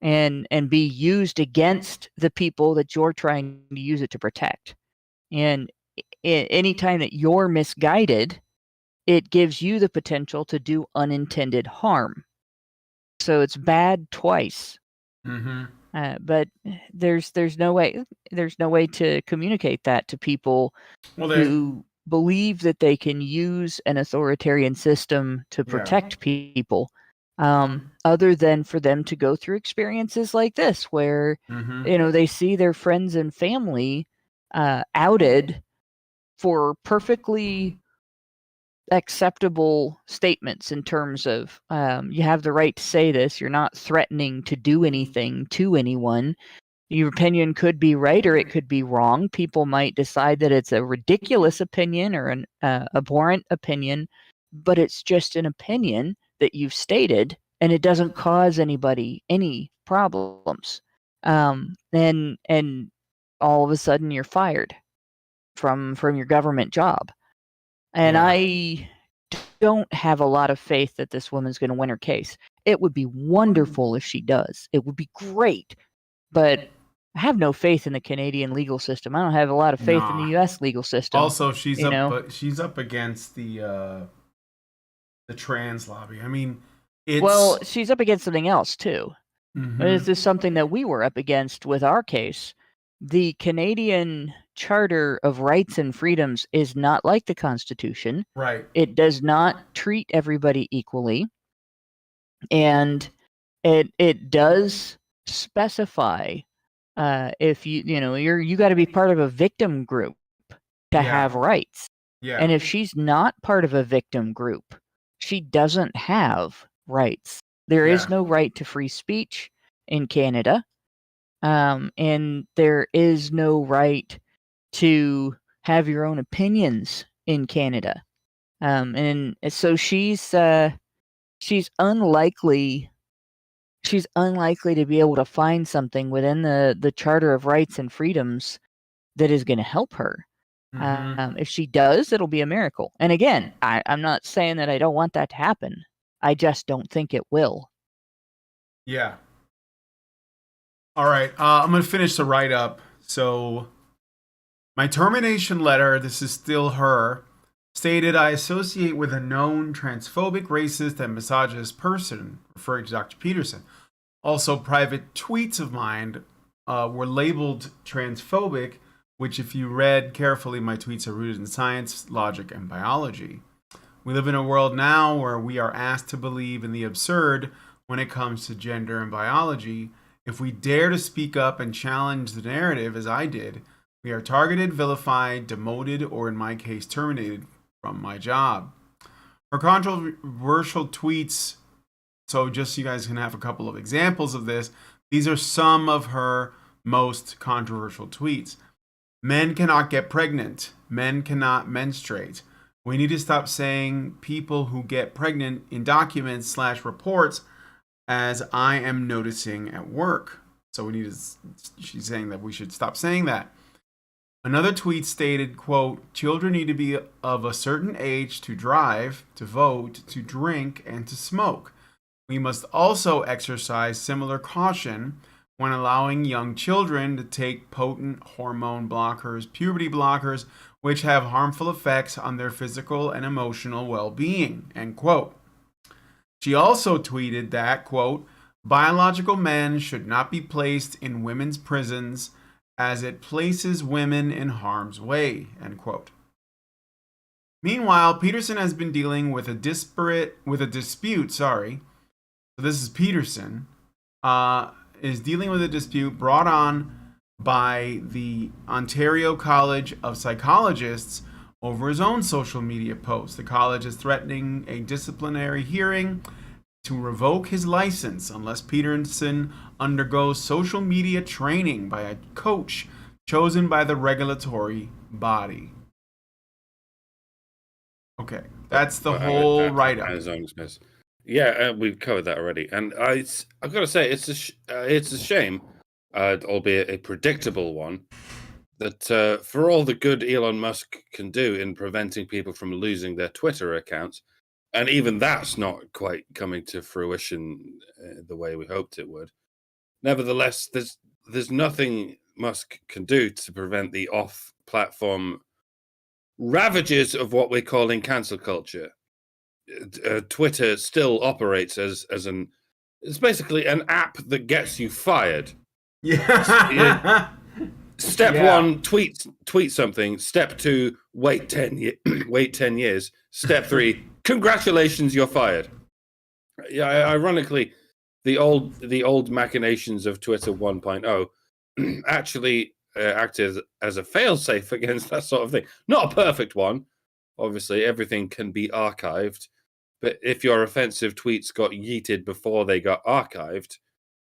and be used against the people that you're trying to use it to protect. And anytime that you're misguided, it gives you the potential to do unintended harm. So it's bad twice. But there's no way to communicate that to people who believe that they can use an authoritarian system to protect people, other than for them to go through experiences like this, where they see their friends and family outed for perfectly acceptable statements in terms of you have the right to say this, you're not threatening to do anything to anyone, your opinion could be right or it could be wrong. People might decide that it's a ridiculous opinion or an abhorrent opinion, but it's just an opinion that you've stated, and it doesn't cause anybody any problems. And all of a sudden you're fired from your government job. And I don't have a lot of faith that this woman's going to win her case. It would be wonderful if she does. It would be great. But I have no faith in the Canadian legal system. I don't have a lot of faith in the U.S. legal system. Also, she's up against the trans lobby. I mean, she's up against something else too. This is something that we were up against with our case. The Canadian Charter of Rights and Freedoms is not like the Constitution. Right. It does not treat everybody equally. And it does specify if you got to be part of a victim group to have rights. Yeah. And if she's not part of a victim group, she doesn't have rights. There is no right to free speech in Canada, and there is no right to have your own opinions in Canada. And so she's unlikely to be able to find something within the Charter of Rights and Freedoms that is going to help her. If she does, it'll be a miracle. And again, I'm not saying that I don't want that to happen. I just don't think it will. Yeah. All right. I'm going to finish the write-up. So, my termination letter, this is still her, stated I associate with a known transphobic, racist, and misogynist person, referring to Dr. Peterson. Also, private tweets of mine were labeled transphobic, which if you read carefully, my tweets are rooted in science, logic, and biology. We live in a world now where we are asked to believe in the absurd when it comes to gender and biology. If we dare to speak up and challenge the narrative, as I did, we are targeted, vilified, demoted, or in my case, terminated from my job. Her controversial tweets, so just so you guys can have a couple of examples of this, these are some of her most controversial tweets. Men cannot get pregnant. Men cannot menstruate. We need to stop saying people who get pregnant in documents / reports, as I am noticing at work. So she's saying that we should stop saying that. Another tweet stated, quote, children need to be of a certain age to drive, to vote, to drink, and to smoke. We must also exercise similar caution when allowing young children to take potent hormone blockers, puberty blockers, which have harmful effects on their physical and emotional well-being, end quote. She also tweeted that, quote, biological men should not be placed in women's prisons as it places women in harm's way, end quote. Meanwhile, Peterson has been dealing with a dispute. So this is Peterson, is dealing with a dispute brought on by the Ontario College of Psychologists over his own social media posts. The college is threatening a disciplinary hearing to revoke his license unless Peterson undergoes social media training by a coach chosen by the regulatory body. Okay, that's the whole write-up. Yeah, we've covered that already, and I've got to say it's a shame, albeit a predictable one, that for all the good Elon Musk can do in preventing people from losing their Twitter accounts, and even that's not quite coming to fruition the way we hoped it would. Nevertheless, there's nothing Musk can do to prevent the off-platform ravages of what we're calling cancel culture. Twitter still operates as it's basically an app that gets you fired. Yeah. Step one, tweet something. Step two, wait 10 years. Step three, congratulations, you're fired. Yeah, ironically, the old machinations of Twitter 1.0 actually acted as a failsafe against that sort of thing. Not a perfect one. Obviously, everything can be archived, but if your offensive tweets got yeeted before they got archived,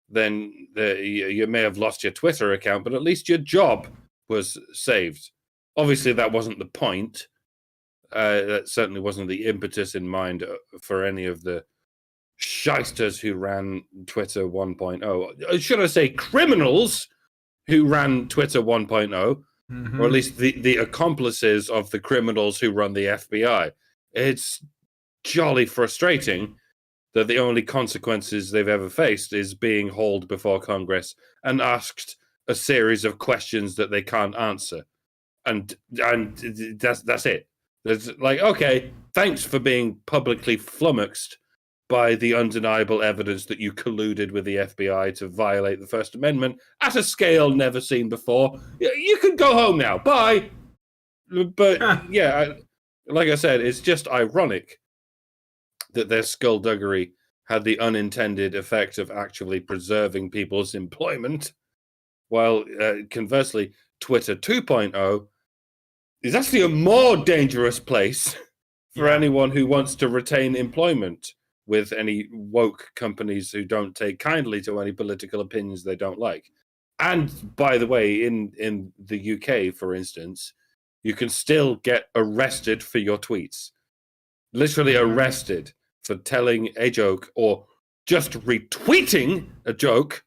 then you may have lost your Twitter account, but at least your job was saved. Obviously, that wasn't the point. That certainly wasn't the impetus in mind for any of the shysters who ran Twitter 1.0. Should I say criminals who ran Twitter 1.0, or at least the accomplices of the criminals who run the FBI. It's jolly frustrating that the only consequences they've ever faced is being hauled before Congress and asked a series of questions that they can't answer. And that's it. It's like, okay, thanks for being publicly flummoxed by the undeniable evidence that you colluded with the FBI to violate the First Amendment at a scale never seen before. You can go home now. Bye. But yeah, like I said, it's just ironic that their skullduggery had the unintended effect of actually preserving people's employment, while conversely, Twitter 2.0 is actually a more dangerous place for anyone who wants to retain employment with any woke companies who don't take kindly to any political opinions they don't like. And by the way, in the UK, for instance, you can still get arrested for your tweets. Literally arrested for telling a joke or just retweeting a joke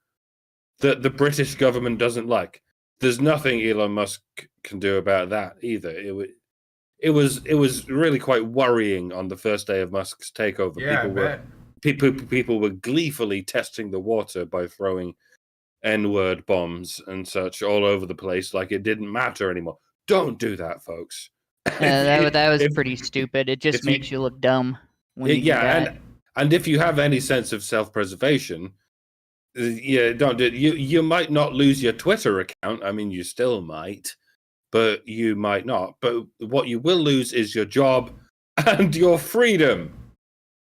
that the British government doesn't like. There's nothing Elon Musk can do about that either. It was really quite worrying on the first day of Musk's takeover. Yeah, People were gleefully testing the water by throwing N-word bombs and such all over the place, like it didn't matter anymore. Don't do that, folks. That was pretty stupid. It just makes you look dumb when you do that. And if you have any sense of self-preservation, don't do it. You might not lose your Twitter account. I mean, you still might, but you might not. But what you will lose is your job and your freedom.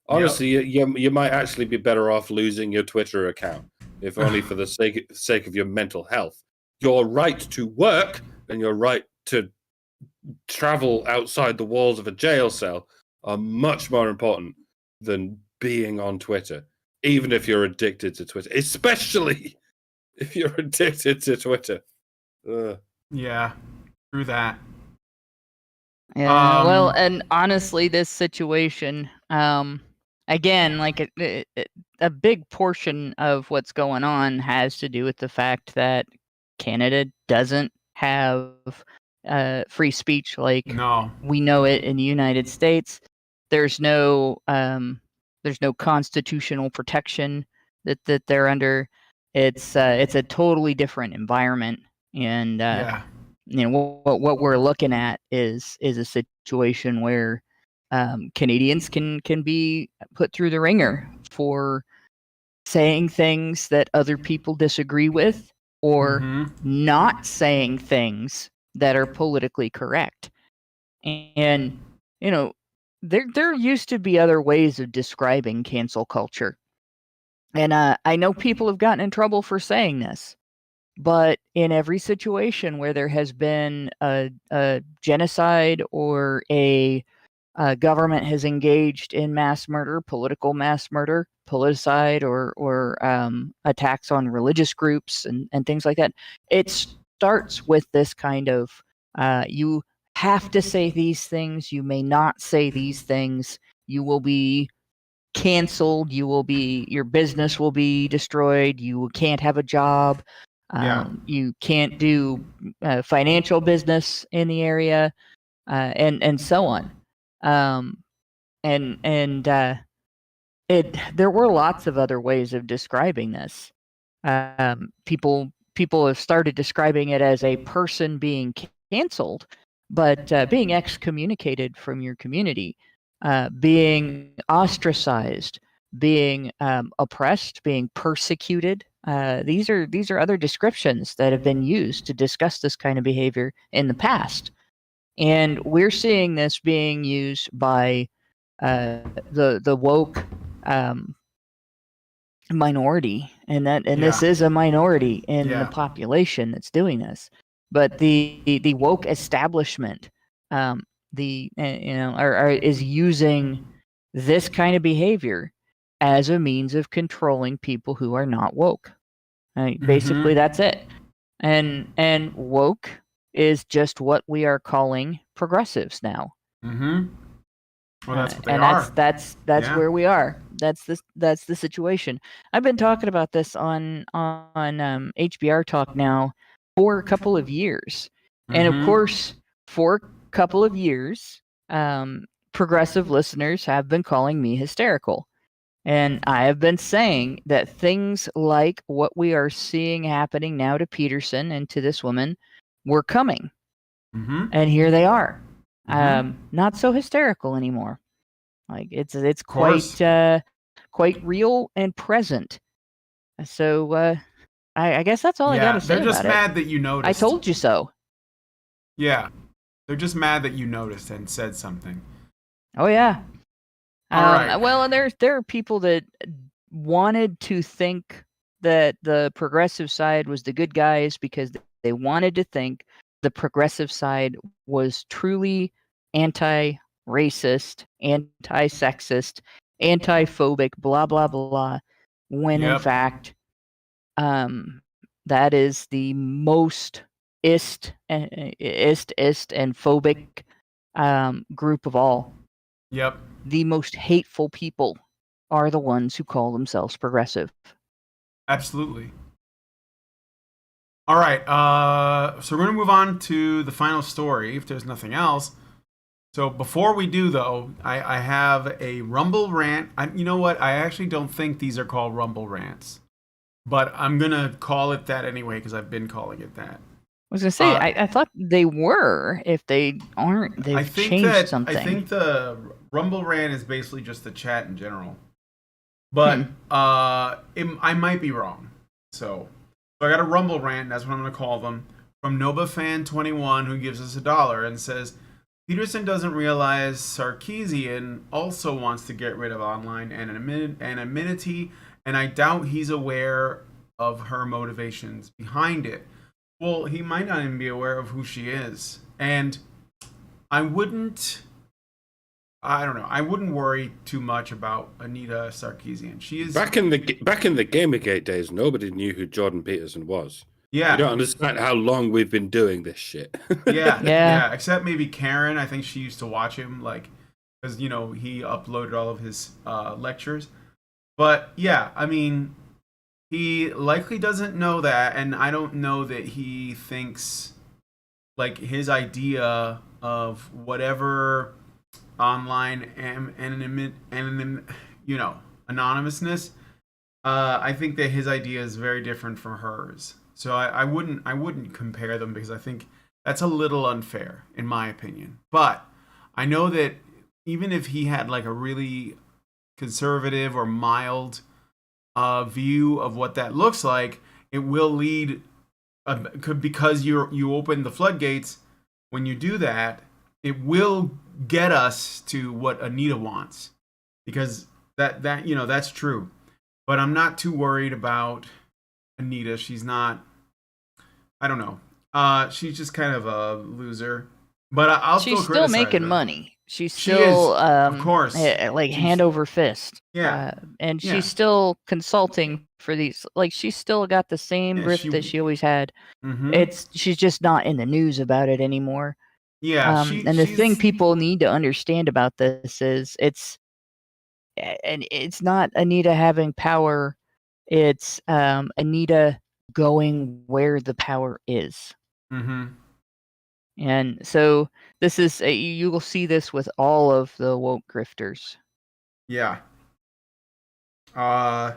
Honestly, you might actually be better off losing your Twitter account, if only for the sake of your mental health. Your right to work and your right to travel outside the walls of a jail cell are much more important than being on Twitter, even if you're addicted to Twitter, especially if you're addicted to Twitter. Yeah, true that. Yeah, well, and honestly, this situation, again, like a big portion of what's going on has to do with the fact that Canada doesn't have free speech like we know it in the United States. There's no constitutional protection that they're under. It's a totally different environment, and what we're looking at is a situation where Canadians can be put through the ringer for saying things that other people disagree with, or not saying things that are politically correct. And there used to be other ways of describing cancel culture, and I know people have gotten in trouble for saying this. But in every situation where there has been a genocide or a government has engaged in mass murder, political mass murder, politicide, or attacks on religious groups and things like that, it starts with this kind of you have to say these things, you may not say these things, you will be canceled, your business will be destroyed, you can't have a job. You can't do financial business in the area, and so on. There were lots of other ways of describing this. People have started describing it as a person being canceled, but being excommunicated from your community, being ostracized, being oppressed, being persecuted. These are other descriptions that have been used to discuss this kind of behavior in the past, and we're seeing this being used by the woke minority, and this is a minority in the population that's doing this. But the woke establishment, is using this kind of behavior as a means of controlling people who are not woke. Basically, that's it. And woke is just what we are calling progressives now. Well, that's what they are. That's where we are. That's the situation. I've been talking about this on HBR Talk now for a couple of years, and of course, for a couple of years, progressive listeners have been calling me hysterical. And I have been saying that things like what we are seeing happening now to Peterson and to this woman were coming. And here they are. Not so hysterical anymore. Like it's quite real and present. So I guess that's all I got to say about it. They're just mad that you noticed. I told you so. Yeah. They're just mad that you noticed and said something. Oh, yeah. All right. Well, and there are people that wanted to think that the progressive side was the good guys because they wanted to think the progressive side was truly anti-racist, anti-sexist, anti-phobic, blah blah blah, when in Yep. fact that is the most ist and phobic group of all. Yep. The most hateful people are the ones who call themselves progressive. Absolutely. All right. So we're going to move on to the final story if there's nothing else. So before we do, though, I have a Rumble rant. You know what? I actually don't think these are called Rumble rants, but I'm going to call it that anyway because I've been calling it that. I was gonna say, I thought they were. If they aren't, they've changed something. I think the Rumble rant is basically just the chat in general, but I might be wrong. So I got a Rumble rant. That's what I'm gonna call them. From NobaFan21, who gives us $1 and says, Peterson doesn't realize Sarkeesian also wants to get rid of online anonymity, and I doubt he's aware of her motivations behind it. Well, he might not even be aware of who she is. And I wouldn't worry too much about Anita Sarkeesian. She is back in the Gamergate days, nobody knew who Jordan Peterson was. Yeah. You don't understand how long we've been doing this shit. Yeah. Except maybe Karen. I think she used to watch him, like, because, he uploaded all of his lectures. But, yeah, I mean, he likely doesn't know that, and I don't know that he thinks, like, his idea of whatever online anonymousness, I think that his idea is very different from hers. So I wouldn't compare them because I think that's a little unfair, in my opinion. But I know that even if he had, like, a really conservative or mild view of what that looks like, it will lead because you open the floodgates. When you do that, it will get us to what Anita wants, because that's true. But I'm not too worried about Anita. She's not, I don't know, she's just kind of a loser, but she's still making money. She's still, she is, of course, like, hand over fist. Yeah. And she's still consulting for these. Like, she's still got the same grift that she always had. Mm-hmm. She's just not in the news about it anymore. Yeah. And the thing people need to understand about this is it's not Anita having power. It's Anita going where the power is. Mm-hmm. And so this is you will see this with all of the woke grifters. Yeah. All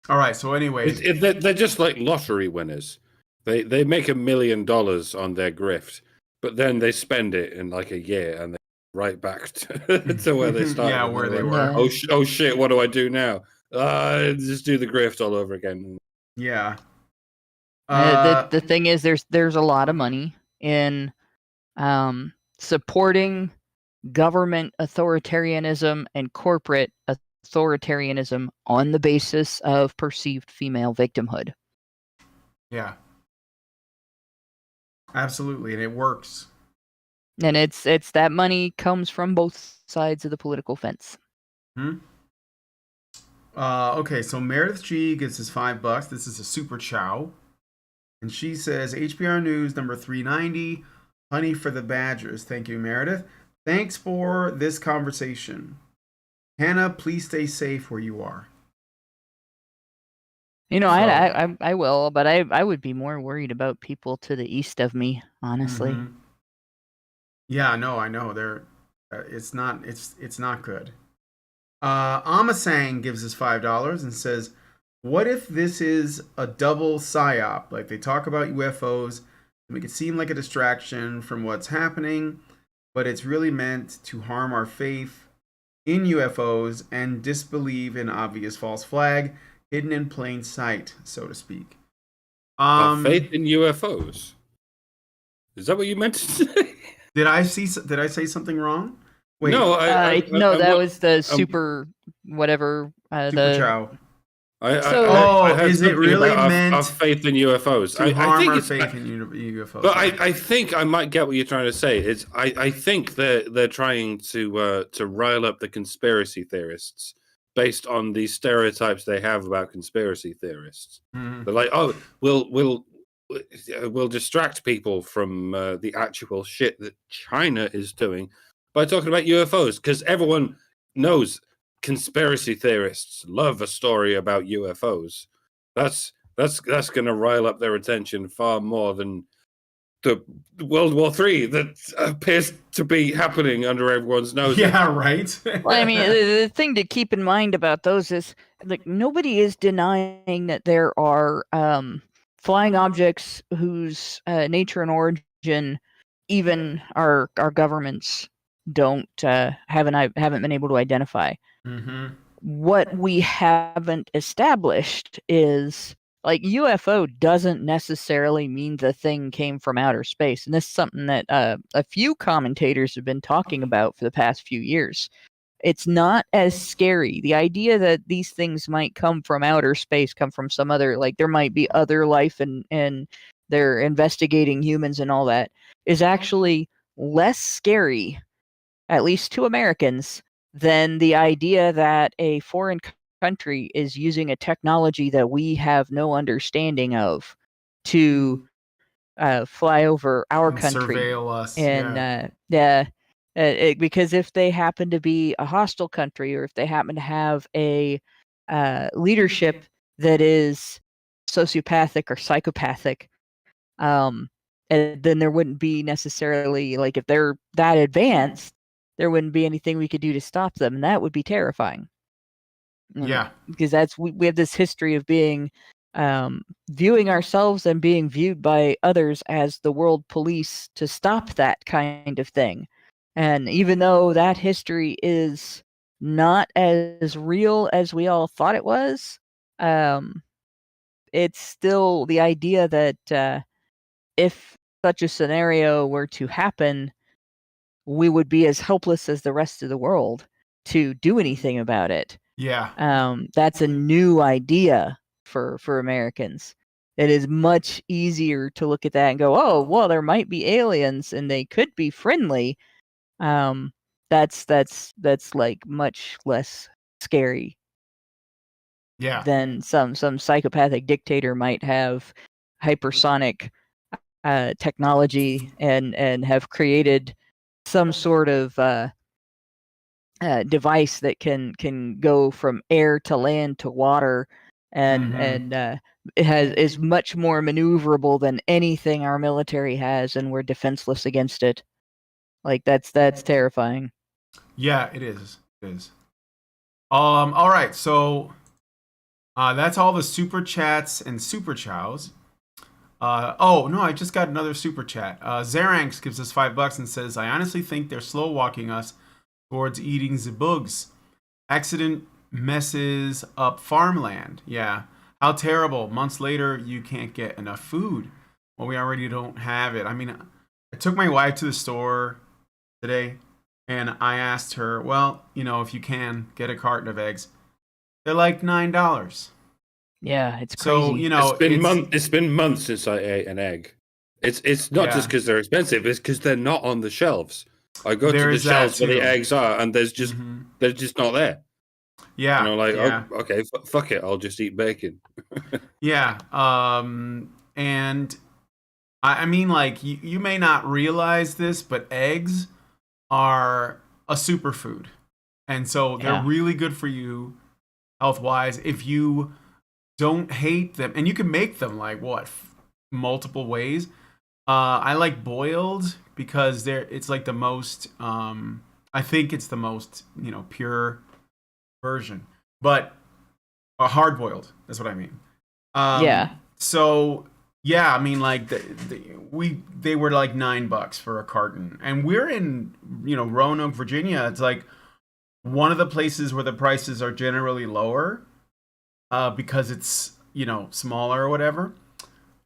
right. So anyway, they're just like lottery winners. They make $1 million on their grift, but then they spend it in like a year and they're right back to where they started. Yeah, where they were. Yeah. Oh shit! What do I do now? Just do the grift all over again. Yeah. The thing is, there's a lot of money in supporting government authoritarianism and corporate authoritarianism on the basis of perceived female victimhood. Yeah. Absolutely, and it works. And it's that money comes from both sides of the political fence. Okay, so Meredith G gives us $5. This is a super chow. And she says, HBR News number 390, honey for the badgers. Thank you, Meredith. Thanks for this conversation. Hannah, please stay safe where you are. I will, but I would be more worried about people to the east of me, honestly. Mm-hmm. Yeah, no, I know. It's not good. Amasang gives us $5 and says, what if this is a double psyop? Like, they talk about UFOs to make it seem like a distraction from what's happening, but it's really meant to harm our faith in UFOs and disbelieve in obvious false flag hidden in plain sight, so to speak. Our faith in UFOs? Is that what you meant to say? Did I say something wrong? Wait. No, no, that was the super whatever Super The Chow. I heard is it something really about meant our faith in UFOs. to I harm think our it's, faith in UFOs? but I think I might get what you're trying to say. It's I think they're trying to rile up the conspiracy theorists based on these stereotypes they have about conspiracy theorists. Mhm. They're like, oh, we'll distract people from the actual shit that China is doing by talking about UFOs, because everyone knows conspiracy theorists love a story about UFOs. That's going to rile up their attention far more than the World War III that appears to be happening under everyone's noses. Yeah, right. Well, I mean, the thing to keep in mind about those is, like, nobody is denying that there are flying objects whose nature and origin even our governments don't haven't been able to identify. Mm-hmm. What we haven't established is, like, UFO doesn't necessarily mean the thing came from outer space, and this is something that a few commentators have been talking about for the past few years. It's not as scary. The idea that these things might come from outer space, come from some other, like, there might be other life and they're investigating humans and all that, is actually less scary, at least to Americans, than the idea that a foreign country is using a technology that we have no understanding of to fly over our And country. surveil us. And Yeah. because if they happen to be a hostile country, or if they happen to have a leadership that is sociopathic or psychopathic, and then there wouldn't be necessarily, like, if they're that advanced, there wouldn't be anything we could do to stop them, and that would be terrifying. Yeah. Because we have this history of being viewing ourselves and being viewed by others as the world police to stop that kind of thing. And even though that history is not as real as we all thought it was, it's still the idea that if such a scenario were to happen, we would be as helpless as the rest of the world to do anything about it. Yeah. That's a new idea for Americans. It is much easier to look at that and go, oh, well, there might be aliens and they could be friendly. That's like much less scary Yeah. than some psychopathic dictator might have hypersonic technology and have created some sort of device that can go from air to land to water, and Mhm. it is much more maneuverable than anything our military has, and we're defenseless against it. Like, that's terrifying. Yeah, it is. It is. All right. So that's all the super chats and super chows. Oh no, I just got another super chat. Zaranx gives us $5 and says, "I honestly think they're slow walking us towards eating the bugs. Accident messes up farmland. Yeah, how terrible. Months later, you can't get enough food. Well, we already don't have it. I mean, I took my wife to the store today, and I asked her, well, if you can get a carton of eggs, they're like $9. Yeah, it's So crazy. It's been months since I ate an egg. It's not just because they're expensive; it's because they're not on the shelves. I go to the shelves where the eggs are, and they're just not there. Yeah, and I'm like, yeah. oh, okay, fuck it, I'll just eat bacon. Yeah, and I mean, like, you may not realize this, but eggs are a superfood, and so they're really good for you health wise if you don't hate them, and you can make them like multiple ways. I like boiled because it's like the most I think it's the most pure version, but hard boiled, that's what I mean. Yeah. So yeah, I mean, like they were like $9 for a carton, and we're in Roanoke, Virginia. It's like one of the places where the prices are generally lower because it's smaller or whatever.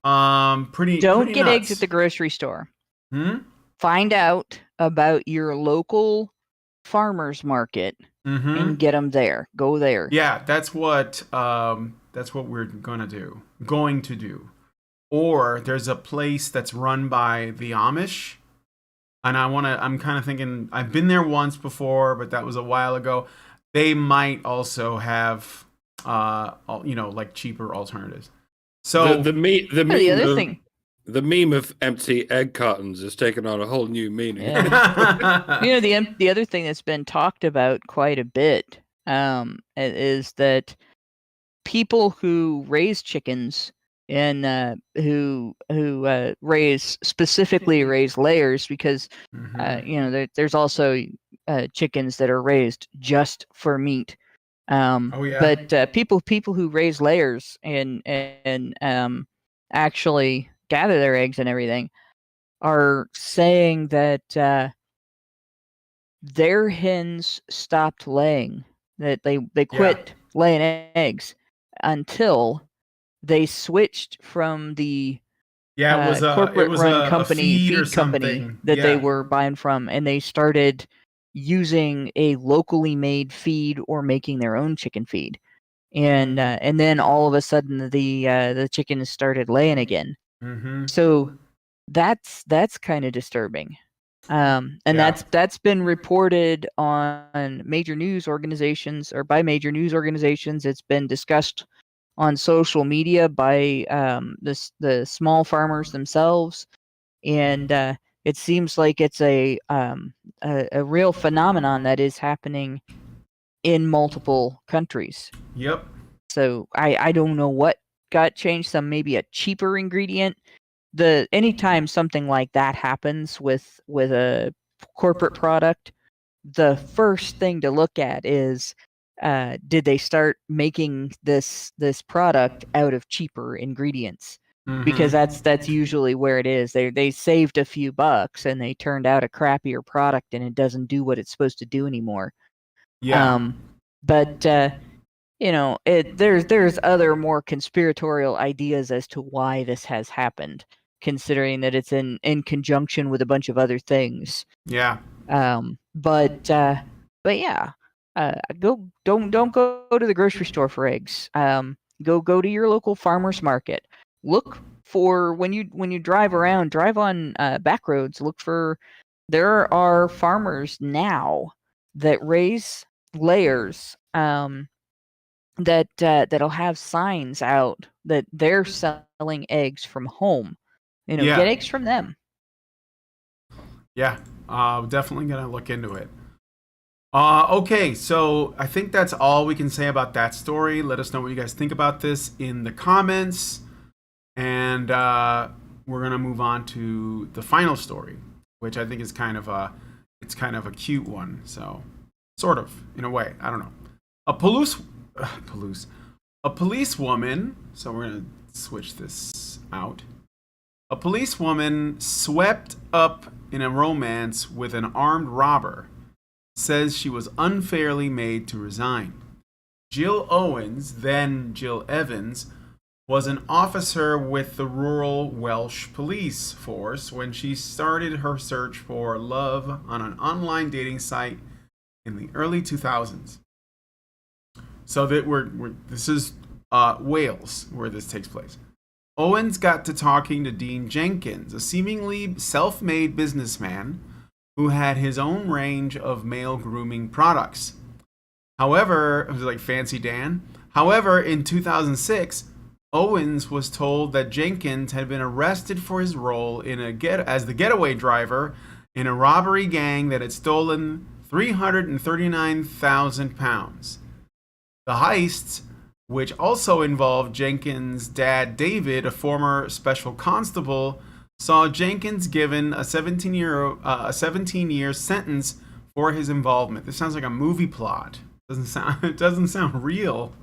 Don't pretty get nuts. eggs at the grocery store. Hmm? Find out about your local farmers market Mm-hmm. and get them there. Go there. Yeah, that's what we're going to do. Or there's a place that's run by the Amish, and I'm kind of thinking, I've been there once before, but that was a while ago. They might also have like cheaper alternatives. So The other thing. The meme of empty egg cartons has taken on a whole new meaning. Yeah. The other thing that's been talked about quite a bit is that people who raise chickens and who specifically raise layers, because there's also chickens that are raised just for meat. Oh yeah. But people who raise layers and actually gather their eggs and everything are saying that their hens stopped laying, that they quit laying eggs until they switched from the it was corporate run company, feed company that they were buying from, and they started using a locally made feed or making their own chicken feed. And then all of a sudden the chickens started laying again. Mm-hmm. So that's kind of disturbing. That's been reported on major news organizations, or by major news organizations. It's been discussed on social media by the small farmers themselves, and it seems like it's a real phenomenon that is happening in multiple countries. Yep. So I don't know what got changed. Maybe a cheaper ingredient. Anytime something like that happens with a corporate product, the first thing to look at is, did they start making this product out of cheaper ingredients? Because that's usually where it is. They saved a few bucks and they turned out a crappier product, and it doesn't do what it's supposed to do anymore. Yeah. But there's other more conspiratorial ideas as to why this has happened, considering that it's in conjunction with a bunch of other things. Yeah. But yeah, don't go to the grocery store for eggs. Go to your local farmer's market. Look for, when you drive around, drive on back roads. Look for, there are farmers now that raise layers. That'll have signs out that they're selling eggs from home. Get eggs from them. Yeah, definitely gonna look into it. Okay, so I think that's all we can say about that story. Let us know what you guys think about this in the comments, and we're gonna move on to the final story, which I think is kind of a cute one. So, sort of, in a way. I don't know. A policewoman. So we're gonna switch this out. A policewoman swept up in a romance with an armed robber says she was unfairly made to resign. Jill Owens, then Jill Evans, was an officer with the rural Welsh police force when she started her search for love on an online dating site in the early 2000s. So that this is Wales, where this takes place. Owens got to talking to Dean Jenkins, a seemingly self-made businessman who had his own range of male grooming products. However, it was like Fancy Dan. However, in 2006, Owens was told that Jenkins had been arrested for his role as the getaway driver in a robbery gang that had stolen £339,000. The heists, which also involved Jenkins' dad David, a former special constable, saw Jenkins given a 17-year sentence for his involvement. This sounds like a movie plot. It doesn't sound real.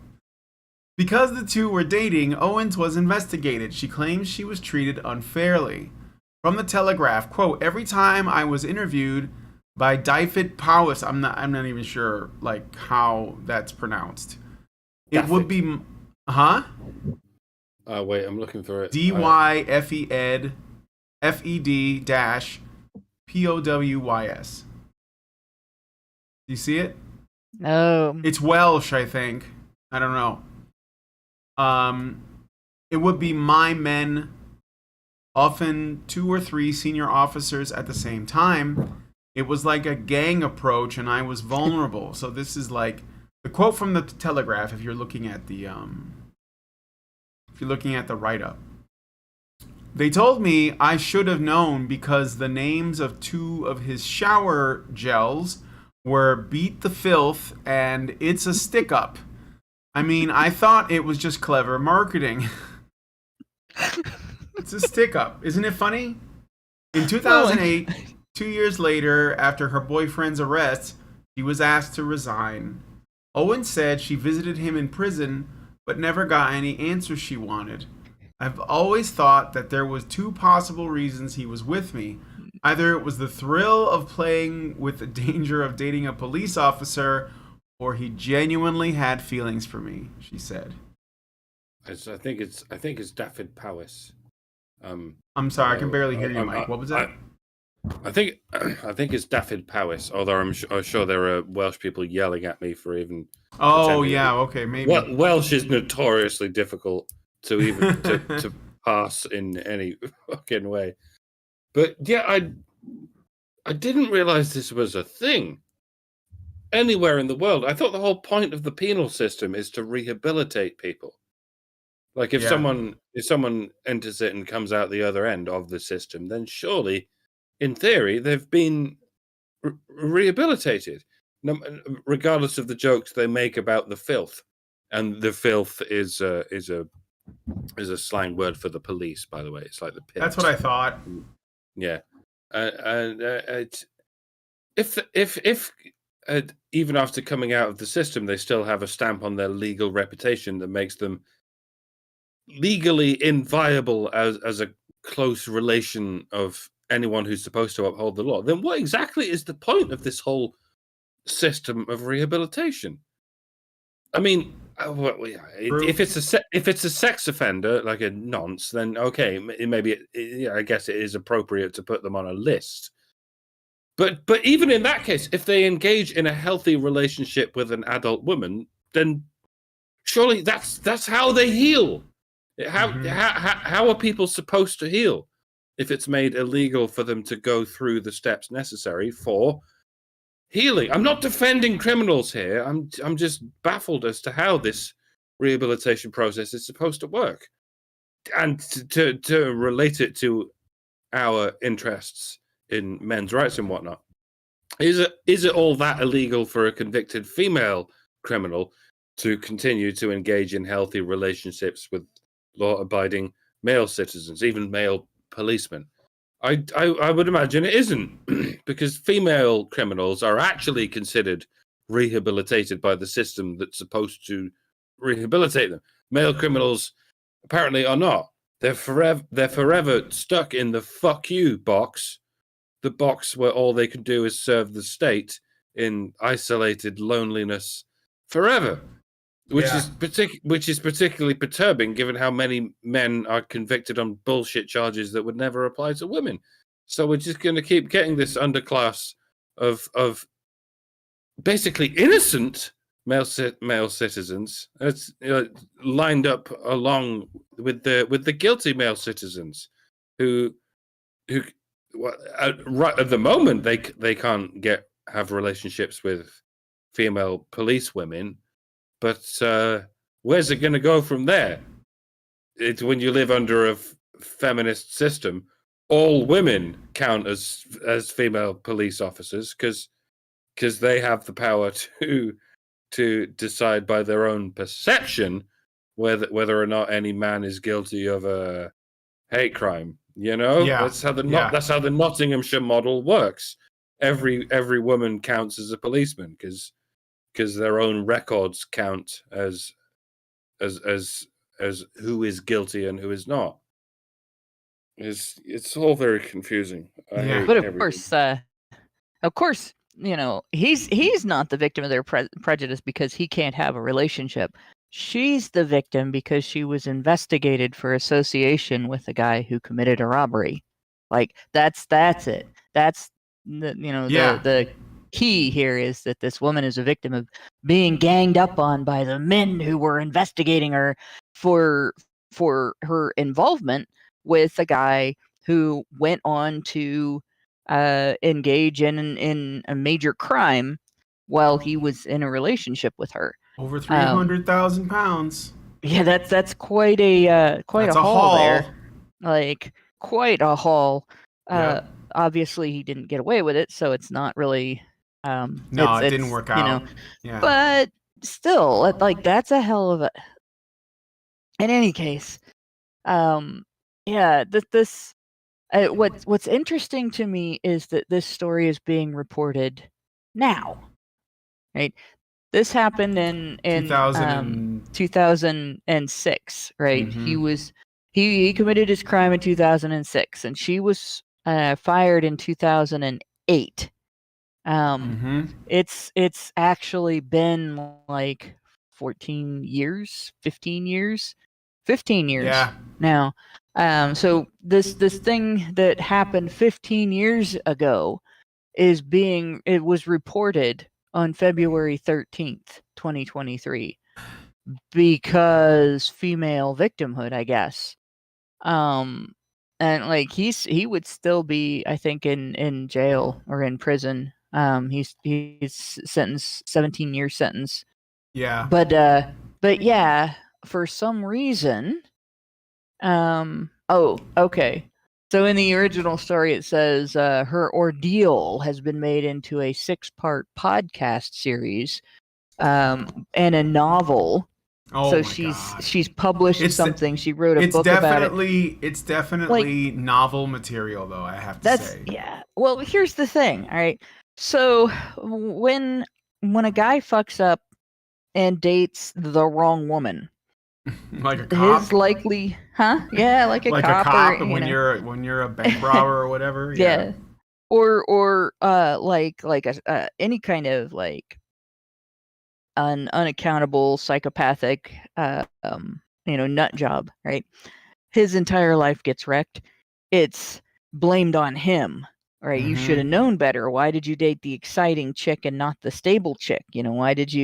Because the two were dating, Owens was investigated. She claims she was treated unfairly. From the Telegraph, quote, "Every time I was interviewed by Dyfed Powys," I'm not even sure like how that's pronounced. It would be, wait, I'm looking for it. Dyfed FED-POWYS. Do you see it? It's Welsh, I think. I don't know. It would be my men, often 2 or 3 senior officers at the same time. It was like a gang approach, and I was vulnerable. So this is like the quote from the Telegraph. If you're looking at the write up, they told me I should have known because the names of 2 of his shower gels were Beat the Filth and It's a Stick Up. I mean, I thought it was just clever marketing. It's a stick up. Isn't it funny? In 2008, 2 years later, after her boyfriend's arrest, she was asked to resign. Owen said she visited him in prison, but never got any answers she wanted. I've always thought that there was 2 possible reasons he was with me. Either it was the thrill of playing with the danger of dating a police officer, or he genuinely had feelings for me, she said. I think it's David Powis. I'm sorry, I can barely hear you, Mike. What was that? I think it's David Powis, although I'm sure there are Welsh people yelling at me for even. Oh yeah, okay, maybe. Welsh is notoriously difficult to even to pass in any fucking way. But yeah, I didn't realize this was a thing anywhere in the world. I thought the whole point of the penal system is to rehabilitate people. Like if someone enters it and comes out the other end of the system, then surely, in theory, they've been rehabilitated, regardless of the jokes they make about the filth. And the filth is a slang word for the police, by the way. It's like the pimps. That's what I thought. Yeah, if even after coming out of the system, they still have a stamp on their legal reputation that makes them legally inviolable as a close relation of anyone who's supposed to uphold the law, then what exactly is the point of this whole system of rehabilitation? I mean, if it's a sex offender like a nonce, then okay, maybe I guess it is appropriate to put them on a list. But even in that case, if they engage in a healthy relationship with an adult woman, then surely that's how they heal. How are people supposed to heal if it's made illegal for them to go through the steps necessary for healing? I'm not defending criminals here. I'm just baffled as to how this rehabilitation process is supposed to work, and to relate it to our interests in men's rights and whatnot. Is it all that illegal for a convicted female criminal to continue to engage in healthy relationships with law-abiding male citizens, even male policemen? I would imagine it isn't, because female criminals are actually considered rehabilitated by the system that's supposed to rehabilitate them. Male criminals apparently are not. They're forever stuck in the fuck you box, the box where all they can do is serve the state in isolated loneliness forever. Which is particularly perturbing, given how many men are convicted on bullshit charges that would never apply to women. So we're just going to keep getting this underclass of basically innocent male citizens. It's lined up along with the guilty male citizens who right at the moment they can't have relationships with female police women. But where's it going to go from there? It's when you live under a feminist system, all women count as female police officers because they have the power to decide by their own perception whether or not any man is guilty of a hate crime. You know, that's how the Nottinghamshire model works. Every woman counts as a policeman because their own records count as who is guilty and who is not. It's all very confusing. But of course, you know, he's not the victim of their prejudice because he can't have a relationship. She's the victim because she was investigated for association with a guy who committed a robbery. Like that's it. That's the key here is that this woman is a victim of being ganged up on by the men who were investigating her for her involvement with a guy who went on to engage in a major crime while he was in a relationship with her. Over 300,000 pounds. Yeah, that's quite a That's a haul haul. there. Like quite a haul. Yep. Obviously he didn't get away with it, so it's not really No, it didn't work out. Yeah. But still, like that's a hell of a. In any case, yeah, this what's interesting to me is that this story is being reported now, right? This happened in 2006, right? He committed his crime in 2006, and she was fired in 2008. It's actually been like 14 years, 15 years, 15 years now. So this thing that happened 15 years ago it was reported on February 13th, 2023, because female victimhood, I guess. And like he would still be, I think, in jail or in prison. He's sentenced 17-year sentence. Yeah. But yeah, for some reason, oh, okay. So in the original story, it says her ordeal has been made into a 6-part podcast series, and a novel. Oh so my she's God. she's published something. She wrote a book about it. It's definitely novel material, though. I have to say. Yeah. Well, here's the thing. All right. So when a guy fucks up and dates the wrong woman, like a cop, his likely, yeah, like a like cop, a cop, or, when you're a bank robber or whatever, yeah, or like any kind of like an unaccountable psychopathic nut job, right? His entire life gets wrecked. It's blamed on him, right? You should have known better. Why did you date the exciting chick and not the stable chick? Why didn't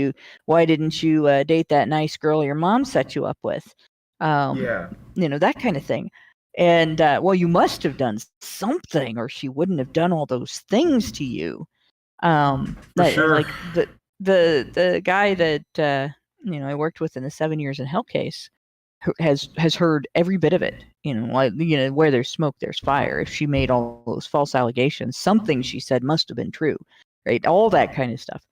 you date that nice girl your mom set you up with? That kind of thing. And well, you must have done something, or she wouldn't have done all those things to you. For sure. Like the guy that I worked with in the 7 years in hell case has heard every bit of it. Where there's smoke, there's fire. If she made all those false allegations, something she said must have been true, right? All that kind of stuff.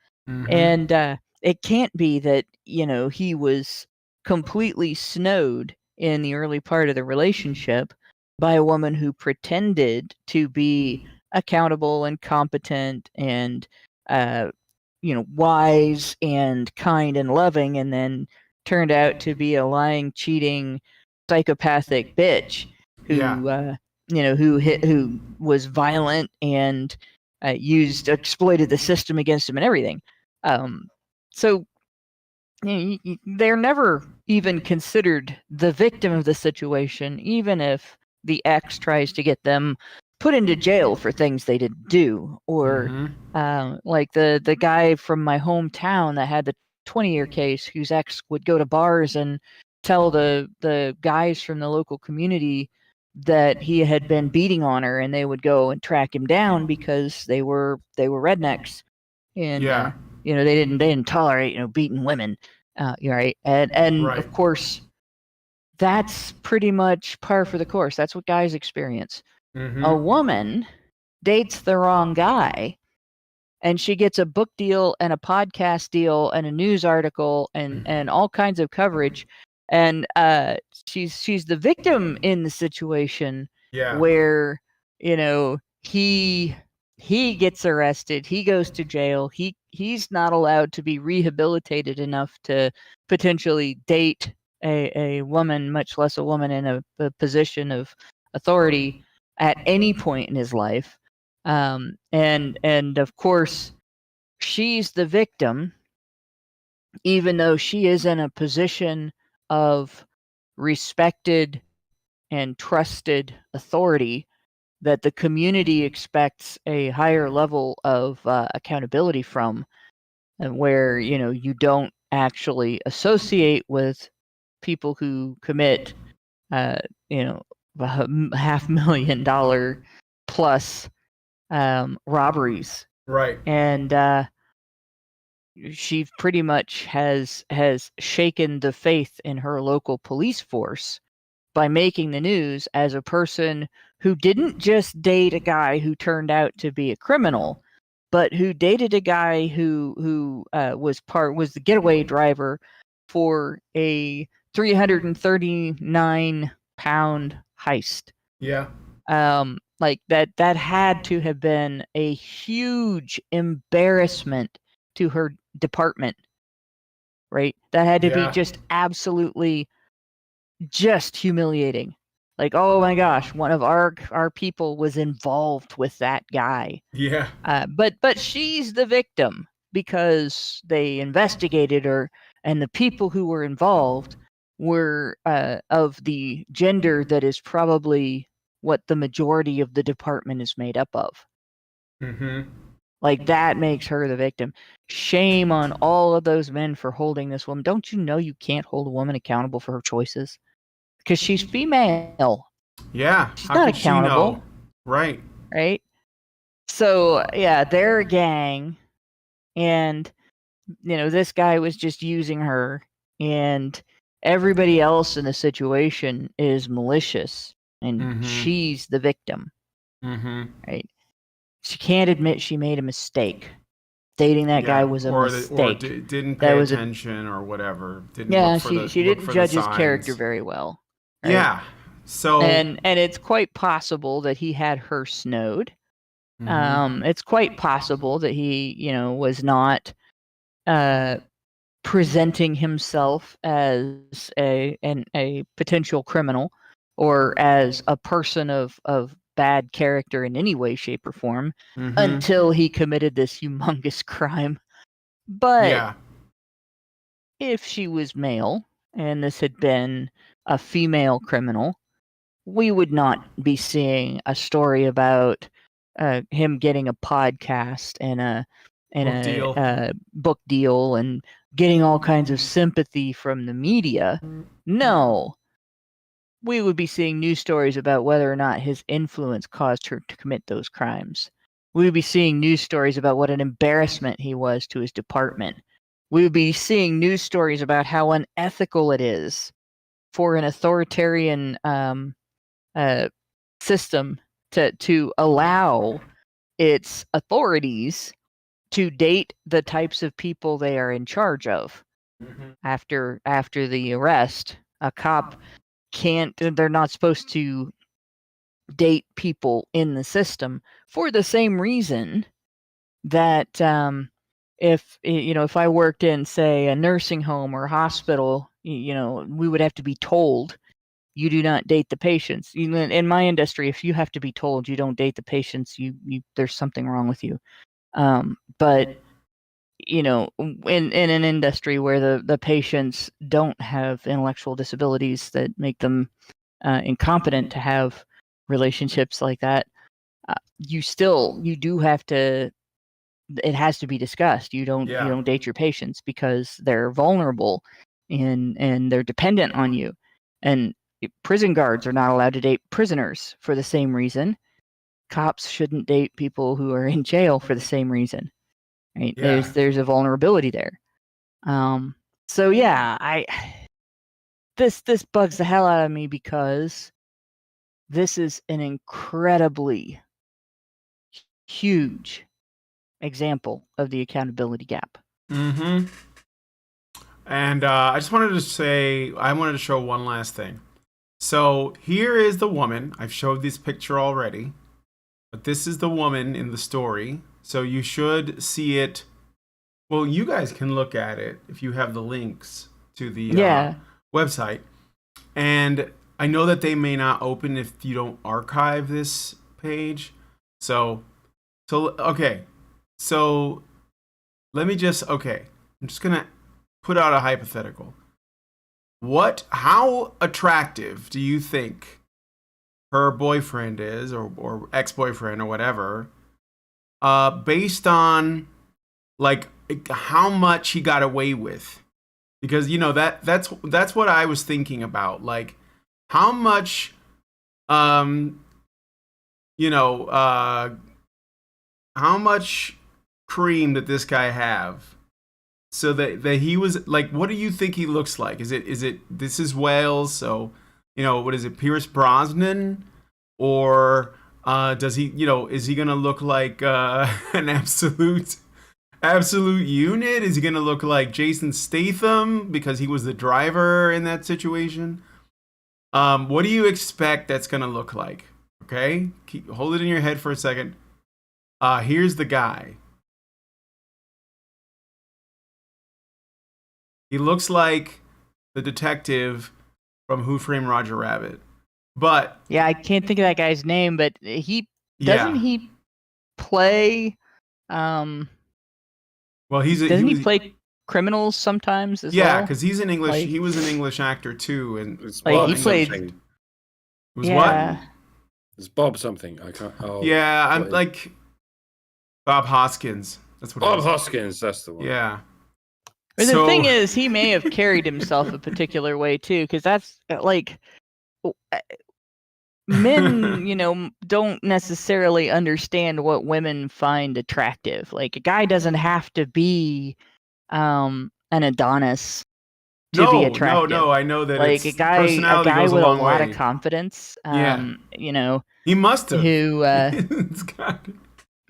And it can't be that he was completely snowed in the early part of the relationship by a woman who pretended to be accountable and competent and wise and kind and loving, and then turned out to be a lying, cheating, psychopathic bitch who who was violent and exploited the system against him and everything. So they're never even considered the victim of the situation, even if the ex tries to get them put into jail for things they didn't do, or like the guy from my hometown that had the 20-year case, whose ex would go to bars and tell the guys from the local community that he had been beating on her, and they would go and track him down because they were rednecks, and they didn't tolerate beating women, right? And Right. Of course, that's pretty much par for the course. That's what guys experience. A woman dates the wrong guy, and she gets a book deal and a podcast deal and a news article and all kinds of coverage, and she's the victim in the situation, where he gets arrested, he goes to jail, he's not allowed to be rehabilitated enough to potentially date a woman, much less a woman in a position of authority at any point in his life. And of course, she's the victim, even though she is in a position of respected and trusted authority that the community expects a higher level of accountability from, and where you don't actually associate with people who commit uh, $500,000 plus robberies. Right. And she pretty much has shaken the faith in her local police force by making the news as a person who didn't just date a guy who turned out to be a criminal, but who dated a guy who was the getaway driver for a 339-pound heist. Yeah. Like that had to have been a huge embarrassment to her department, right? That had to be just absolutely just humiliating. Like, oh my gosh, one of our people was involved with that guy. Yeah. But she's the victim because they investigated her, and the people who were involved were of the gender that is probably what the majority of the department is made up of. Mm-hmm. Like, that makes her the victim. Shame on all of those men for holding this woman. Don't you know you can't hold a woman accountable for her choices? Because she's female. Yeah. She's How not could she know? accountable. Right. Right? So, yeah, they're a gang. And, this guy was just using her. And everybody else in the situation is malicious. And she's the victim. Mm-hmm. Right? She can't admit she made a mistake. Dating that guy was a mistake. Or didn't pay attention or whatever. She didn't judge his character very well. Right? Yeah. So and it's quite possible that he had her snowed. It's quite possible that he, was not presenting himself as a potential criminal or as a person of bad character in any way, shape, or form until he committed this humongous crime. But if she was male and this had been a female criminal, we would not be seeing a story about him getting a podcast and a book deal and getting all kinds of sympathy from the media. No. We would be seeing news stories about whether or not his influence caused her to commit those crimes. We would be seeing news stories about what an embarrassment he was to his department. We would be seeing news stories about how unethical it is for an authoritarian system to allow its authorities to date the types of people they are in charge of. After the arrest, a cop they're not supposed to date people in the system for the same reason that if I worked in, say, a nursing home or a hospital, we would have to be told you do not date the patients. In my industry, if you have to be told you don't date the patients, you there's something wrong with you. But in an industry where the patients don't have intellectual disabilities that make them incompetent to have relationships like that, you do have to. It has to be discussed. You don't date your patients because they're vulnerable and they're dependent on you. And prison guards are not allowed to date prisoners for the same reason. Cops shouldn't date people who are in jail for the same reason. Right? Yeah. There's a vulnerability there. So yeah, this bugs the hell out of me because this is an incredibly huge example of the accountability gap. And I just wanted to say, I wanted to show one last thing. So here is the woman. I've showed this picture already, but this is the woman in the story. So you should see it. Well, you guys can look at it if you have the links to the website. And I know that they may not open if you don't archive this page. So okay. So let me I'm just going to put out a hypothetical. How attractive do you think her boyfriend is, or ex-boyfriend or whatever, based on like how much he got away with. Because that's what I was thinking about. Like how much um you know how much cream did this guy have so that he was like, what do you think he looks like? Is it this is Wales, so what is it, Pierce Brosnan, or does he, is he gonna look like an absolute unit? Is he gonna look like Jason Statham because he was the driver in that situation? What do you expect that's gonna look like? Okay, hold it in your head for a second. Here's the guy. He looks like the detective from Who Framed Roger Rabbit. But yeah, I can't think of that guy's name, but he doesn't yeah. he play Well, doesn't he play criminals sometimes as yeah, well? because he's an English. Like- He was an English actor too, and It's Like, Bob he played- something. it was Yeah. what? It's Bob something. I can't. Oh, Yeah, I'm what- like Bob Hoskins. That's what. Bob it is. Hoskins. That's the one. Yeah. But the So- thing is, he may have carried himself a particular way too, because that's like men, don't necessarily understand what women find attractive. Like a guy doesn't have to be an Adonis to be attractive. No, I know that Like it's a guy goes with a long lot way. of confidence. Yeah. He must have. Who It's got-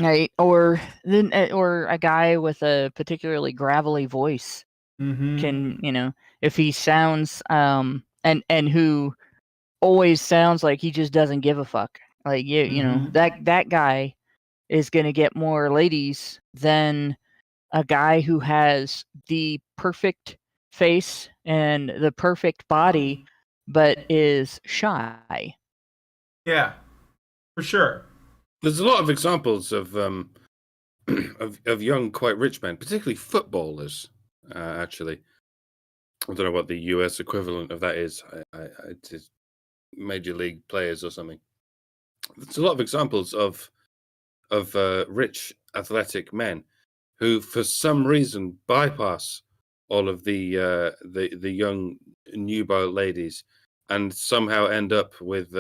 right, or a guy with a particularly gravelly voice Mhm. can, if he sounds and who always sounds like he just doesn't give a fuck. Like Mhm. that guy is gonna get more ladies than a guy who has the perfect face and the perfect body, but is shy. Yeah, for sure. There's a lot of examples of of young, quite rich men, particularly footballers. Actually, I don't know what the US equivalent of that is. It's just major league players or something. There's a lot of examples of rich, athletic men who, for some reason, bypass all of the young, nubile ladies, and somehow end up with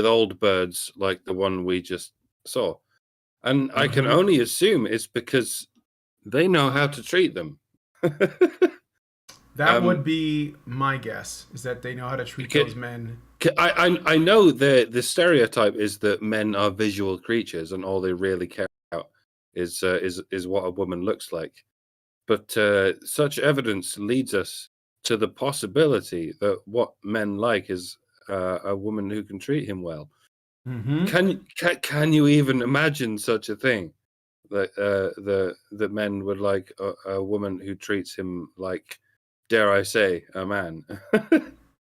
old birds like the one we just saw. And I can Mhm. only assume it's because they know how to treat them. That would be my guess, is that they know how to treat those men. I know the stereotype is that men are visual creatures and all they really care about is what a woman looks like. But such evidence leads us to the possibility that what men like is a woman who can treat him well. Mhm. Can you even imagine such a thing? That the men would like a woman who treats him like, dare I say, a man,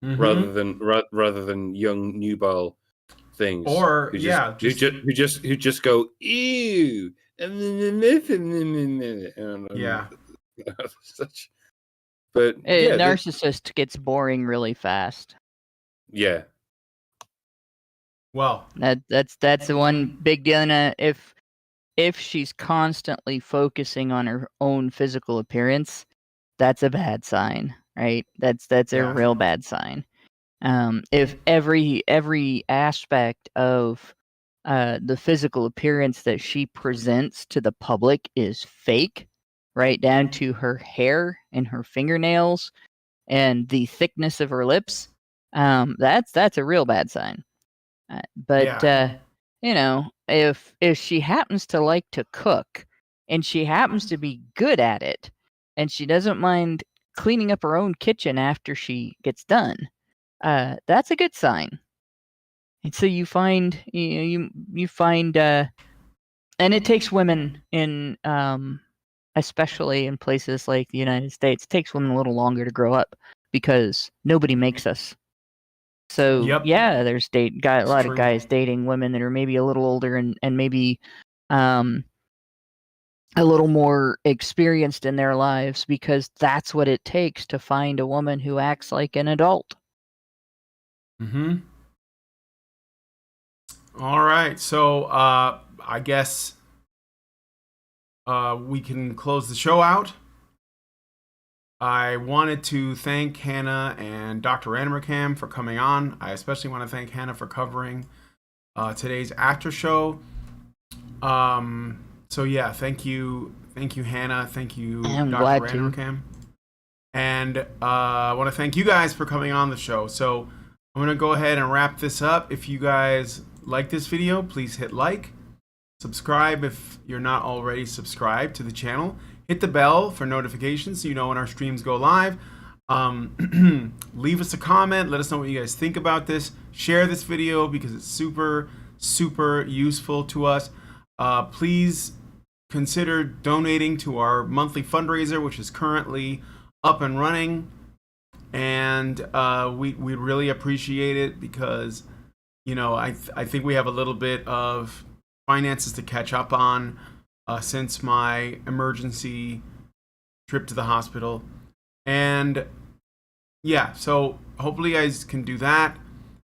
Mhm. rather than young nubile things, Or who just go ew. Yeah. Such, but A yeah, narcissist gets boring really fast. yeah, Well, That's the one big deal. And if she's constantly focusing on her own physical appearance, that's a bad sign, right? That's a Yeah. real bad sign. If every aspect of the physical appearance that she presents to the public is fake, right down to her hair and her fingernails and the thickness of her lips, that's a real bad sign. But Yeah. if she happens to like to cook and she happens to be good at it and she doesn't mind cleaning up her own kitchen after she gets done, that's a good sign. And so you find you find and it takes women in especially in places like the United States, it takes women a little longer to grow up because nobody makes us. So Yep. yeah, there's a It's lot true. of guys dating women that are maybe a little older and maybe a little more experienced in their lives because that's what it takes to find a woman who acts like an adult. Mhm. All right. So I guess we can close the show out. I wanted to thank Hannah and Dr. Animercam for coming on. I especially want to thank Hannah for covering today's after show. So yeah, thank you, Hannah. Thank you, I'm Dr. glad to. Animercam. And I want to thank you guys for coming on the show. So I'm gonna go ahead and wrap this up. If you guys like this video, please hit like, subscribe if you're not already subscribed to the channel. Hit the bell for notifications so you know when our streams go live. Leave us a comment. Let us know what you guys think about this. Share this video because it's super, super useful to us. Please consider donating to our monthly fundraiser, which is currently up and running. And we really appreciate it because, you know, I think we have a little bit of finances to catch up on since my emergency trip to the hospital. And yeah, so hopefully you guys can do that.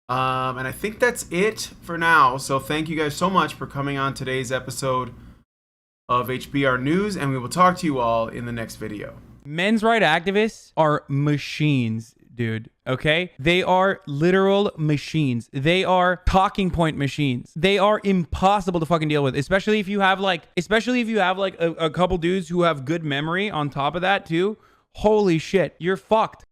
And I think that's it for now. So thank you guys so much for coming on today's episode of HBR News, and we will talk to you all in the next video. Men's rights activists are machines, dude. Okay? They are literal machines. They are talking point machines. They are impossible to fucking deal with, especially if you have like a couple dudes who have good memory on top of that too. Holy shit, you're fucked.